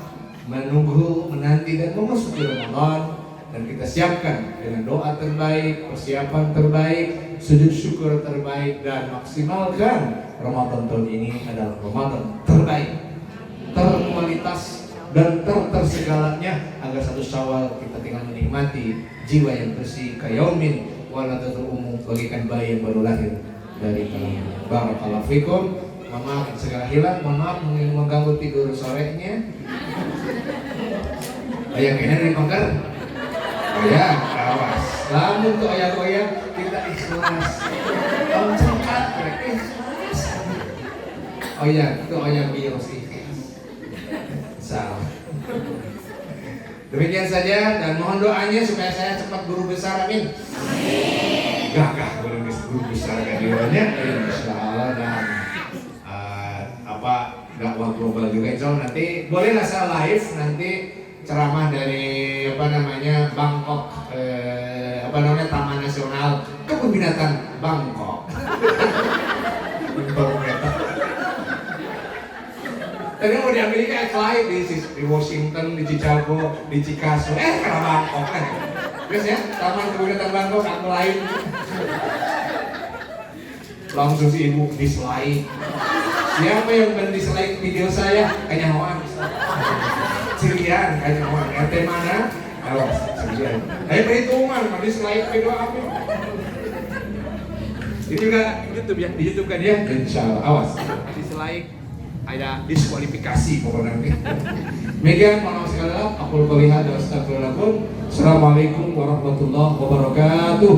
menunggu, menanti dan memasuki Ramadan dan kita siapkan dengan doa terbaik, persiapan terbaik, sujud syukur terbaik dan maksimalkan Ramadan tahun ini adalah Ramadan terbaik, terkualitas dan tersegalanya agar 1 Syawal kita tinggal menikmati jiwa yang bersih kayaumin waladatul umum bagikan bayi yang baru lahir dari kalangan. Barakallahu fikum. Mohon maaf segala hilang, mohon maaf mengganggu tidur sorenya. Ayah kena dari pangkar. Oh ya, awas. Lamun tuh ayah goyang kita ikhlas. Om cengkat ikhlas. Oh ya, itu ayah bios ikhlas. Salah. Demikian saja dan mohon doanya supaya saya cepat guru besar, amin. Amin. Gagah guru besar kadirannya, insyaallah dan dakwah global juga. Insya Allah nanti bolehlah saya live nanti ceramah dari Bangkok Taman Nasional Kebun Binatang Bangkok. Tadi mau di Amerika live di Washington, di Chicago, di Chicago, karena Bangkok kan. Terus ya Taman Kebun Binatang Bangkok aku live. Langsung si ibu dislike. Siapa yang men-dislike video saya? Kanyahoan. Cirian, kanyahoan. RT mana? Awas, cirian. Perhitungan, dislike video apa? Ini juga YouTube ya, di YouTube kan ya? Insya Allah, awas. Dislike ada diskualifikasi pokoknya. Demikian mohon maaf sekali lagi. Aku qouli hadza wa astaghfirullahaladzim. Assalamualaikum warahmatullahi wabarakatuh.